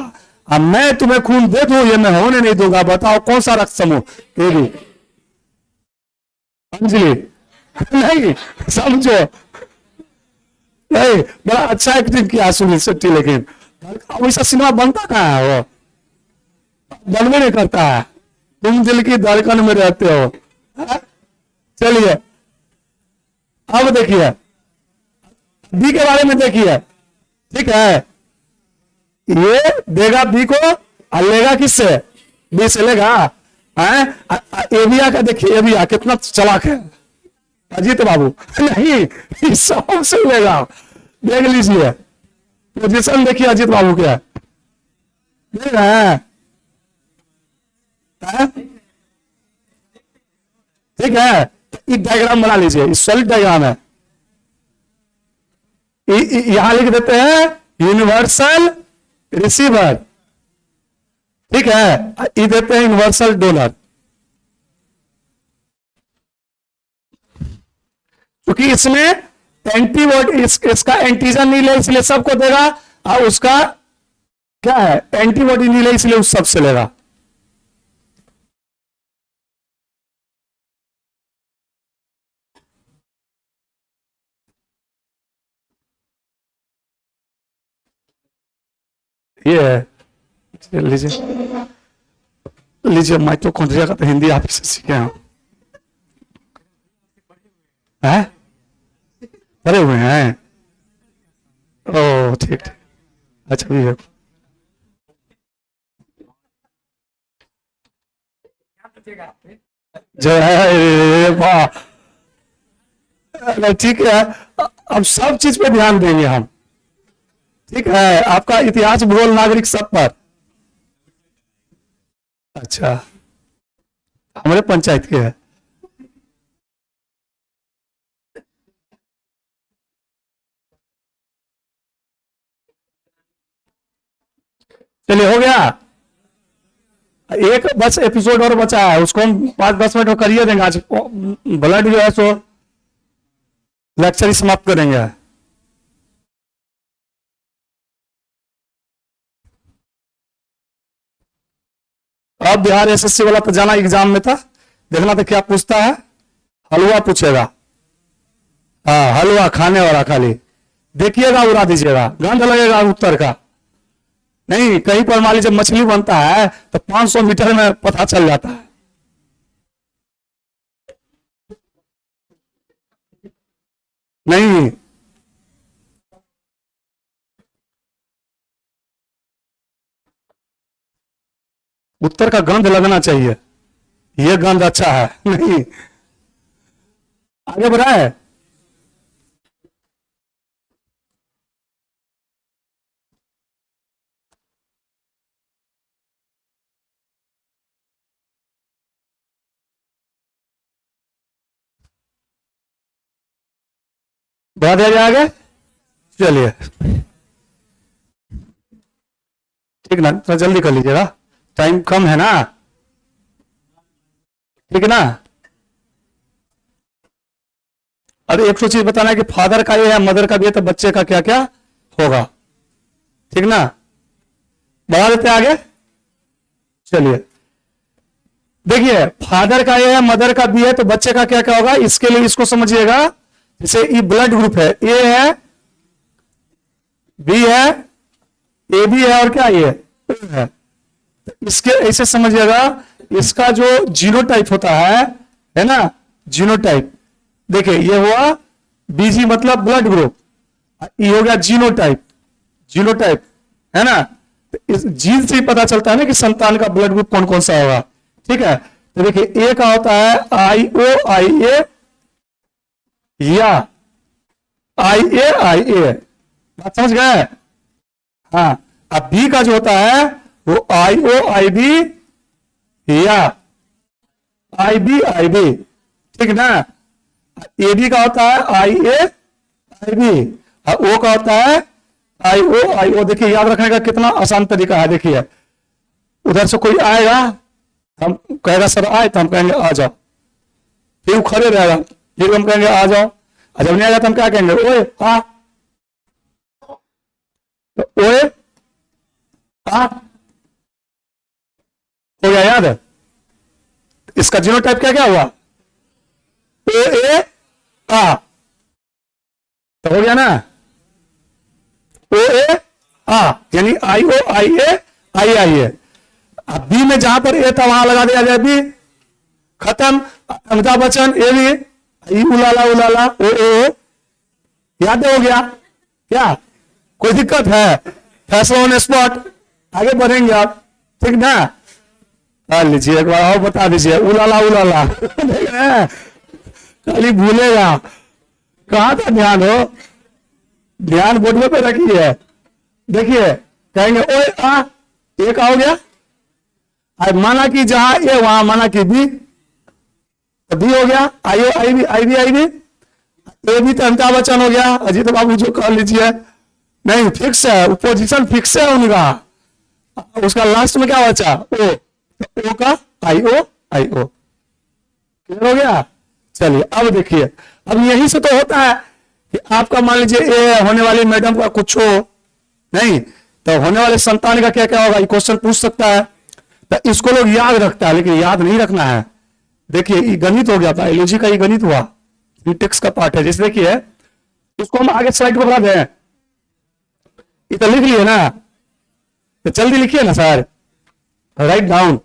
अब मैं तुम्हें खून दे दूं, ये मैं होने नहीं दूंगा। बताओ कौन सा रक्त समूह, ए बी। अंजलि नहीं, समझो नहीं, बड़ा अच्छा एक्टिंग किया सुनील शेट्टी, लेकिन वैसा सिनेमा बनता कहाँ है, वो बनवे नहीं करता है। तुम दिल की धड़कन में रहते हो। चलिए अब देखिए, बी के बारे में देखिए। ठीक है, ये देगा बी को और लेगा किससे, बी से लेगा। एबिया का देखिए, एबिया कितना चालाक है अजीत बाबू। नहीं, सब से लेगा। देख लीजिए पोजीशन, देखिए अजीत बाबू क्या देख रहे हैं। ठीक है, एक डायग्राम बना लीजिए, सॉलिड डायग्राम है। यहां लिख देते हैं यूनिवर्सल रिसीवर। ठीक है, ये देते हैं यूनिवर्सल डोनर। क्योंकि इसमें एंटीबॉडी, इसका एंटीजन नहीं ले, इसलिए सबको देगा, और उसका क्या है एंटीबॉडी नहीं ले, इसलिए उस सबसे लेगा। ये है, लीजिए लीजिए, माइटोकॉन्ड्रिया का तो हिंदी आप से सीखे हैं। भरे हुए हैं, ओ ठीक, अच्छा भी है। जय वाह, ठीक है, अब सब चीज पे ध्यान देंगे हम। ठीक है, आपका इतिहास, भूगोल, नागरिक सब पर। अच्छा, हमारे पंचायत के है। चलिए हो गया, एक बस एपिसोड और बचा है, उसको हम 5-10 मिनट में करिए देंगे। आज ब्लड जो है सो लेक्चर ही समाप्त करेंगे। अब बिहार एसएससी वाला तो जाना एग्जाम में था, देखना तो क्या पूछता है। हलवा पूछेगा, हाँ हलवा खाने वाला, खाली देखिएगा, उड़ा दीजिएगा, गंध लगेगा उत्तर का। नहीं, कहीं पर मान लीजिए मछली बनता है तो 500 मीटर में पता चल जाता है। नहीं, उत्तर का गंध लगना चाहिए, ये गंध अच्छा है। नहीं, आगे बढ़ा है। बढ़ा दिया गया आगे। चलिए ठीक ना, थोड़ा जल्दी कर लीजिएगा, टाइम कम है ना, ठीक है ना। अब एक सौ चीज बताना है कि फादर का ये है, मदर का भी है, तो बच्चे का क्या क्या होगा, ठीक ना। बढ़ा देते आगे। चलिए देखिए, फादर का ये है, मदर का भी है, तो बच्चे का क्या क्या होगा। इसके लिए इसको समझिएगा, जैसे ये ब्लड ग्रुप है, ए है, बी है, ए बी है, और क्या ये है। इसके ऐसे समझिएगा, इसका जो जीनोटाइप होता है ना, जीनोटाइप। देखिए ये हुआ बीजी मतलब ब्लड ग्रुप, ये हो गया जीनोटाइप, जीनोटाइप है ना। तो इस जीन से ही पता चलता है ना कि संतान का ब्लड ग्रुप कौन कौन सा होगा, ठीक है। तो देखिए ए का होता है IOIA या IA, बात समझ गए। हाँ, अब बी का जो होता है वो IOIB या IBIB, ठीक ना। AB का होता है IAIB और O का होता है IOIO। देखिए याद रखने का कितना आसान तरीका है। देखिए उधर से कोई आएगा, हम कहेगा सर आए, तो हम कहेंगे आ जाओ, फिर वो खड़े रहेगा, फिर हम कहेंगे आ जाओ, और जब नहीं आएगा तो हम क्या कहेंगे ओए आ, तो ओए आ हो गया याद है। इसका जीनोटाइप क्या क्या हुआ, A तो हो गया ना, OA यानी IOIA। अब बी में जहां पर ए था वहां लगा दिया जाए बी, खत्म। अमिताभ बच्चन ए भी, उलाला उलाला ओ, याद हो गया क्या, कोई दिक्कत है, फैसला ऑन स्पॉट, आगे बढ़ेंगे आप, ठीक ना। लीजिए एक बार और बता दीजिए, उलाला उलाला खाली भूलेगा, कहां था ध्यान हो, ध्यान बोर्ड पे रखिए। देखिए कहेंगे ओए आ, ए का हो गया, माना कि जहां ए वहां माना कि बी, तो बी हो गया, IOIB, ए भी तो अमिताभ बच्चन हो गया, अजीत बाबू जो कह लीजिए, नहीं फिक्स है, पोजीशन फिक्स है उनका। उसका लास्ट में क्या बचा ओ, तो ओ का IOIO, क्लियर हो गया। चलिए अब देखिए, अब यही से तो होता है कि आपका मान लीजिए ए होने वाली मैडम का कुछ हो नहीं, तो होने वाले संतान का क्या क्या होगा, ये क्वेश्चन पूछ सकता है। तो इसको लोग याद रखता है, लेकिन याद नहीं रखना है। देखिए ये गणित हो गया, बायोलॉजी का ये गणित हुआ, ये टेक्स्ट का पार्ट है। जैसे देखिए इसको हम आगे स्लाइड को बढ़ा दें, ये तो लिख लिए ना, तो जल्दी लिखिए ना सर, राइट डाउन।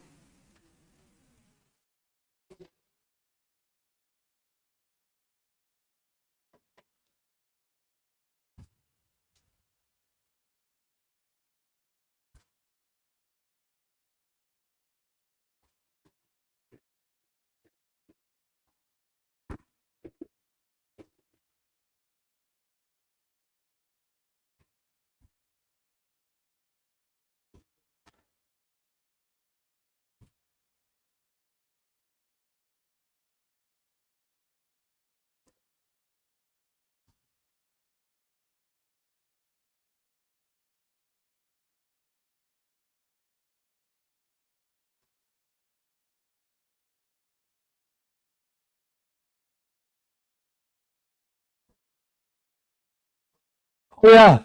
हो गया,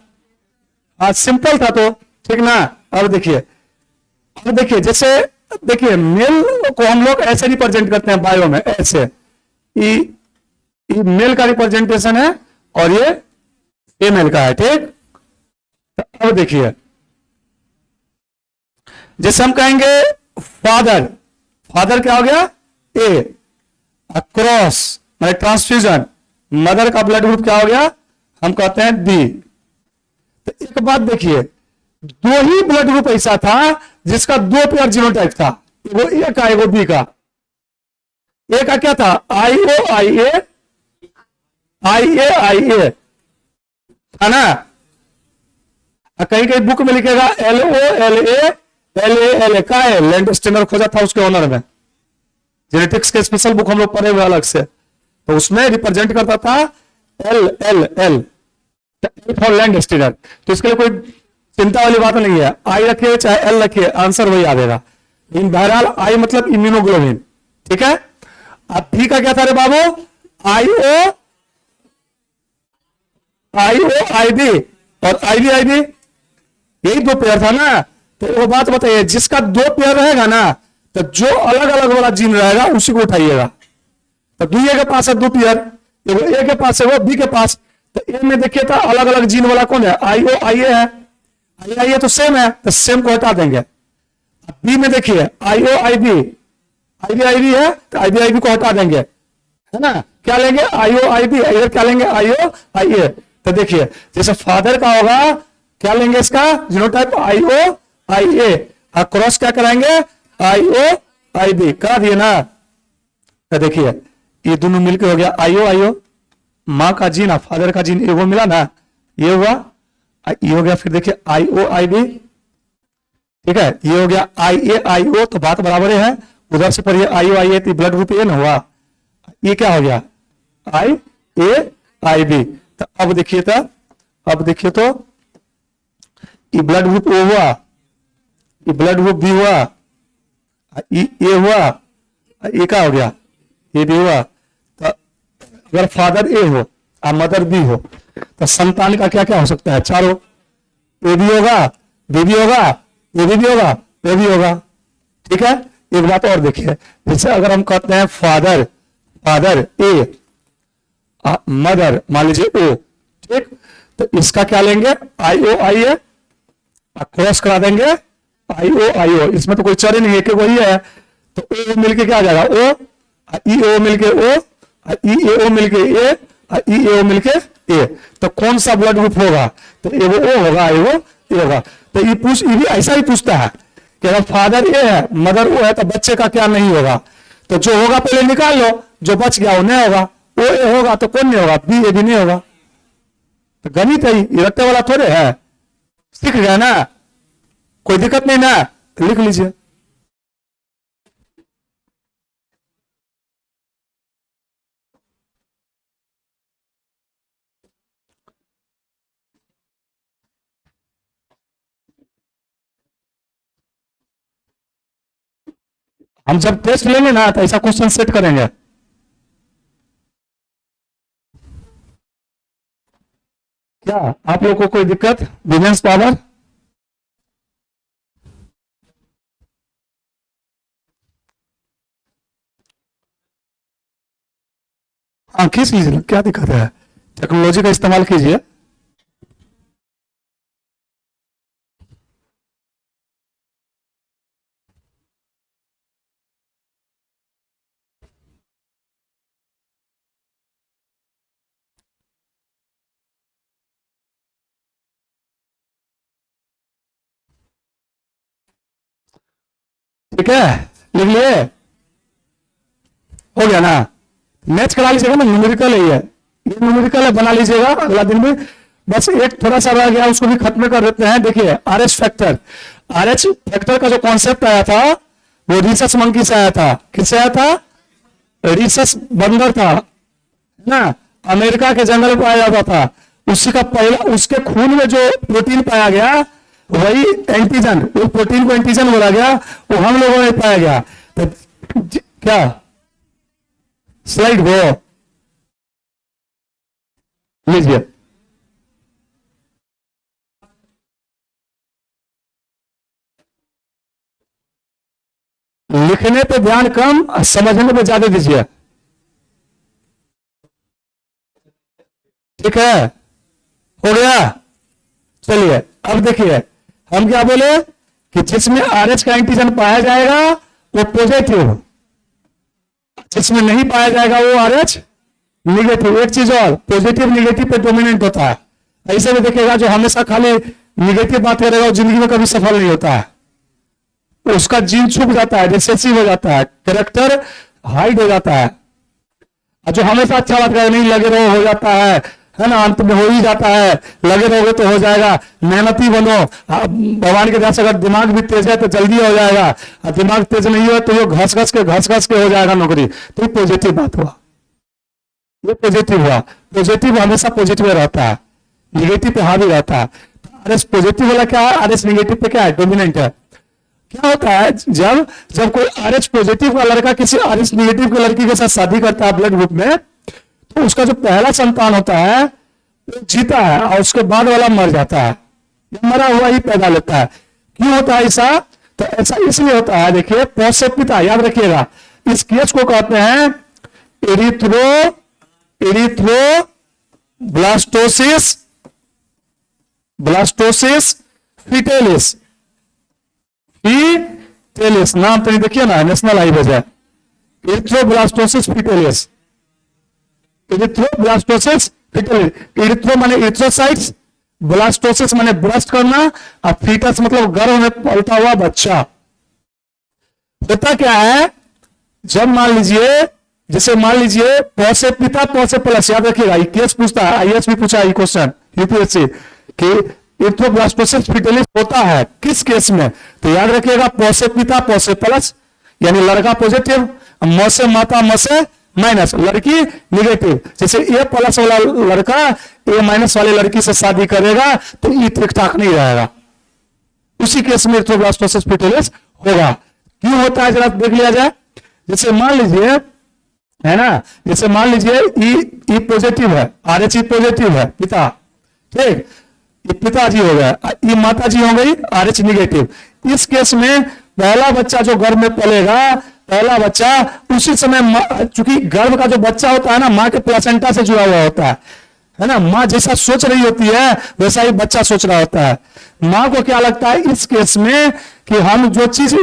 आज सिंपल था तो, ठीक ना। अब देखिए जैसे देखिए मेल को हम लोग ऐसे रिप्रेजेंट करते हैं बायो में, ऐसे ये मेल का रिप्रेजेंटेशन है और ये फीमेल का है, ठीक। अब देखिए जैसे हम कहेंगे फादर, फादर क्या हो गया ए, क्रॉस मतलब ट्रांसफ्यूजन, मदर का ब्लड ग्रुप क्या हो गया, हम कहते हैं बी। तो एक बात देखिए, दो ही ब्लड ग्रुप ऐसा था जिसका दो पेयर जीनोटाइप था, वो ए का एगो बी का। ए का क्या था IOIA IA है ना, कहीं कहीं बुक में लिखेगा LOLA का है, लैंडस्टेनर खोजा था उसके ऑनर में, जेनेटिक्स के स्पेशल बुक हम लोग पढ़े हुए अलग से, तो उसमें रिप्रेजेंट करता था L L L for land Steiner. तो इसके लिए कोई चिंता वाली बात नहीं है, आई रखिए चाहे एल रखिए, आंसर वही आएगा। इन बहरहाल आई मतलब इम्यूनोग्लोबिन, ठीक है। अब ठीक है, क्या था रे बाबू, आईओ आईबी और आईबी यही दो पेयर था ना। तो वो बात बताइए, जिसका दो पेयर रहेगा ना, तो जो अलग अलग वाला जीन रहेगा उसी को उठाइएगा। तो बी ए के पास है दो पेयर, एगो ए के पास है वो बी के पास। तो ए में देखिए तो अलग अलग जीन वाला कौन है, आईओ आईए है, आई ए तो सेम है, तो सेम को हटा देंगे। बी में देखिए आईओ आईबी आईबी है, तो आईबी को हटा देंगे, है ना। क्या लेंगे, आईओ आईबी, इधर क्या लेंगे, आईओ आईए। तो देखिए जैसे फादर का होगा, क्या लेंगे इसका जीनोटाइप आईओ आईए, क्रॉस क्या कराएंगे, आईओ आईबी करा दिए ना। तो देखिए ये दोनों मिलकर हो गया आईओ आईओ, माँ का जीन और फादर का जीन वो मिला ना, ये हुआ, ये हो गया। फिर देखिए आईओ आईबी, ठीक है, ये हो गया आईए आईओ, तो बात बराबर है। उधर से पढ़िए आईओ आईए, तो ब्लड ग्रुप ए ना हुआ, ये क्या हो गया, आई ए आई बी। तो अब देखिए तो ये ब्लड ग्रुप ओ हुआ, ये ब्लड ग्रुप बी हुआ, ये हुआ, ये क्या हो गया, ये भी हुआ। तो अगर फादर ए हो और मदर बी हो, तो संतान का क्या क्या हो सकता है, चारों, ए भी होगा, बी भी होगा, ए भी होगा, ए भी होगा, ठीक है। एक बात और देखिए, जैसे अगर हम कहते हैं फादर ए मदर मान लीजिए ओ, ठीक, तो इसका क्या लेंगे, आईओ आईए, क्रॉस करा देंगे आईओ आईओ, इसमें तो कोई चर ही नहीं है कि वही है। तो ओ मिलके क्या आ जाएगा, ओ ई ओ मिलके ओ, ई ए ओ मिलके ए, ई ए ओ मिलके ए। तो कौन सा ब्लड ग्रुप होगा, तो ए वो ओ होगा, ए वो ए होगा। तो ये भी ऐसा ही पूछता है कि अगर फादर ए है मदर ओ है, तो बच्चे का क्या नहीं होगा। तो जो होगा पहले निकाल लो, जो बच गया वो नहीं होगा, ओ ए होगा तो कौन नहीं होगा, बी ए भी नहीं होगा। तो गणित है, ये रट्टे वाला थोड़े है, सीख गया ना, कोई दिक्कत नहीं ना, लिख लीजिए। हम जब टेस्ट लेंगे ना, तो ऐसा क्वेश्चन सेट करेंगे। क्या आप लोग को कोई दिक्कत, विमेंस पावर, हाँ खींच लीजिए, क्या दिक्कत है, टेक्नोलॉजी का इस्तेमाल कीजिए। ठीक है, लिख लिए, हो गया ना। मैच करा लीजिएगा ना, न्यूमेरिकल है ये न्यूमेरिकल है, बना लीजिएगा अगला दिन भी। बस एक थोड़ा सा रह गया, उसको भी खत्म कर देते हैं। देखिए आरएच फैक्टर का जो कॉन्सेप्ट आया था, वो रिसस मंकी से आया था। किससे आया था, रिसस बंदर था ना, अमेरिका के जंगल में पाया जाता था। उसी का पहला, उसके खून में जो प्रोटीन पाया गया, वही एंटीजन, उस प्रोटीन को एंटीजन बोला गया, वो हम लोगों में पाया गया। तो क्या स्लाइड वो लीजिए, लिखने पे ध्यान कम, समझने पे ज्यादा दीजिए, ठीक है, हो गया। चलिए अब देखिए, हम क्या बोले कि जिसमें आरएच का एंटीजन पाया जाएगा वो पॉजिटिव, जिसमें नहीं पाया जाएगा वो आरएच निगेटिव। एक चीज और, पॉजिटिव निगेटिव पे डोमिनेंट होता है। ऐसे में देखिएगा जो हमेशा खाली निगेटिव बात करेगा वो जिंदगी में कभी सफल नहीं होता है, उसका जीन छुप जाता है, रिसेसिव हो जाता है, कैरेक्टर हाइड हो जाता है। और जो हमेशा अच्छा बात करेगा, नहीं लगे रहो, हो जाता है ना, अंत में हो ही जाता है, लगे रहोगे तो हो जाएगा, मेहनती बनो, भगवान के दया से अगर दिमाग भी तेज है तो जल्दी हो जाएगा, और दिमाग तेज नहीं हो तो ये घस घस के हो जाएगा नौकरी। तो ये पॉजिटिव बात हुआ, ये पॉजिटिव हुआ। पॉजिटिव हमेशा पॉजिटिव रहता है, निगेटिव पे हावी रहता है। आरएस पॉजिटिव वाला क्या है, आरएस निगेटिव पे क्या है, डोमिनेंट है। क्या होता है जब जब कोई आरएच पॉजिटिव का लड़का किसी आरएच निगेटिव की लड़की के साथ शादी करता है ब्लड ग्रुप में, तो उसका जो पहला संतान होता है वो जीता है और उसके बाद वाला मर जाता है, मरा हुआ ही पैदा लेता है। क्यों होता है ऐसा? तो ऐसा इसलिए होता है, देखिए पौ से पिता, याद रखिएगा, इस केस को कहते हैं एरिथ्रोब्लास्टोसिस फिटेलिस। फिटेलिस नाम तो नहीं, देखिए ना, नेशनल हाईवे है, erythroblastosis fetalis. Erythroblastosis fetalis, erythro माने एरिथ्रोसाइट्स, ब्लास्टोसिस माने ब्रस्ट करना, और फीटस मतलब गर्भ में पलता हुआ बच्चा। होता क्या है, जब मान लीजिए, जैसे मान लीजिए पौ से पिता पौ से प्लस, याद रखिएगा केस पूछता है, आईएएस भी पूछा है क्वेश्चन यूपीएससी कि एरिथ्रोब्लास्टोसिस फिटेलिस होता है किस केस में, तो याद रखिएगा पौ से पिता पौ से प्लस, यानी लड़का पॉजिटिव, म से माता म से माइनस, लड़की निगेटिव। जैसे ए प्लस वाला लड़का ए माइनस वाली लड़की से शादी करेगा तो ये ठीक ठाक नहीं रहेगा, उसी केस में एरिथ्रोब्लास्टोसिस फिटेलिस होगा। क्यों होता है जरा देख लिया जाए। जैसे मान लीजिए, है ना, जैसे मान लीजिए ई पॉजिटिव है, आरएच पॉजिटिव है पिता, ठीक, ये पिताजी हो गया, ये माता जी हो गई आरएच निगेटिव। इस केस में पहला बच्चा जो गर्भ में पलेगा, पहला बच्चा उसी समय, चूंकि गर्भ का जो बच्चा होता है ना, माँ के प्लेसेंटा से जुड़ा हुआ होता है ना, माँ जैसा सोच रही होती है वैसा ही बच्चा सोच रहा होता है। माँ को क्या लगता है इस केस में कि हम जो चीज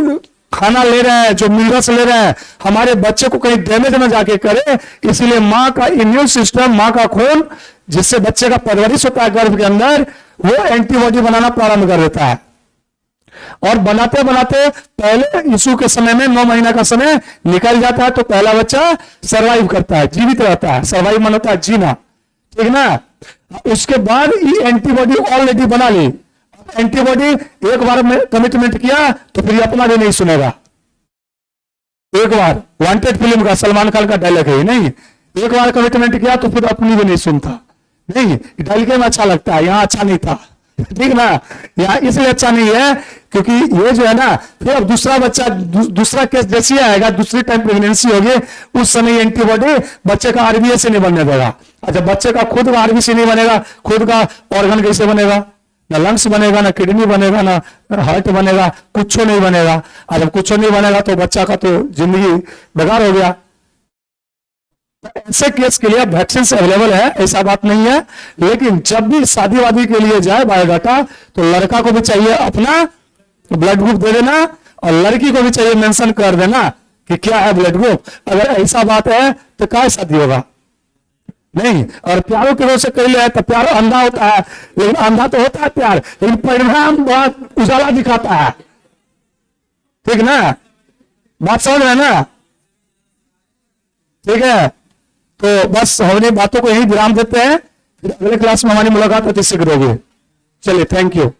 खाना ले रहे हैं, जो मिनरल्स ले रहे हैं, हमारे बच्चे को कहीं डैमेज न जाके करे, इसीलिए माँ का इम्यून सिस्टम, माँ का खून जिससे बच्चे का परवरिश होता है गर्भ के अंदर, वो एंटीबॉडी बनाना प्रारंभ कर देता है। और बनाते बनाते पहले यीशु के समय में 9 महीना का समय निकल जाता है, तो पहला बच्चा सरवाइव करता है, जीवित रहता है। सरवाइव मन होता है जीना, ठीक ना। उसके बाद ये एंटीबॉडी ऑलरेडी बना ली, एंटीबॉडी एक बार में कमिटमेंट किया तो फिर अपना भी नहीं सुनेगा। एक बार वांटेड फिल्म का सलमान खान का डायलॉग है, नहीं, एक बार कमिटमेंट किया तो फिर अपनी भी नहीं सुनता। नहीं, डायलॉग में अच्छा लगता है, यहाँ अच्छा नहीं था, ठीक ना, यहाँ इसलिए अच्छा नहीं है क्योंकि ये जो है ना, फिर अब दूसरा बच्चा, दूसरा केस जैसे आएगा, दूसरी टाइम प्रेगनेंसी होगी, उस समय एंटीबॉडी बच्चे का आरबीसी से नहीं बनने देगा। अच्छा, बच्चे का खुद का आरबीसी नहीं बनेगा, खुद का ऑर्गन कैसे बनेगा, ना लंग्स बनेगा, ना किडनी बनेगा, ना हार्ट बनेगा, कुछ नहीं बनेगा। और जब कुछ नहीं बनेगा तो बच्चा का तो जिंदगी बेकार हो गया। ऐसे केस के लिए वैक्सीन अवेलेबल है, ऐसा बात नहीं है, लेकिन जब भी शादी वादी के लिए जाए बायोडाटा, तो लड़का को भी चाहिए अपना ब्लड ग्रुप दे देना, और लड़की को भी चाहिए मेंशन कर देना कि क्या है ब्लड ग्रुप। अगर ऐसा बात है तो क्या शादी होगा, नहीं। और प्यारों के से कर लिया तो प्यार अंधा होता है, लेकिन अंधा तो होता है प्यार, लेकिन परिणाम बहुत उजाला दिखाता है, ठीक ना, बात समझ रहे ना, ठीक है। तो बस हमने बातों को यही विराम देते हैं, फिर अगले क्लास में हमारी मुलाकात अति शीघ्र होगी। चलिए, थैंक यू।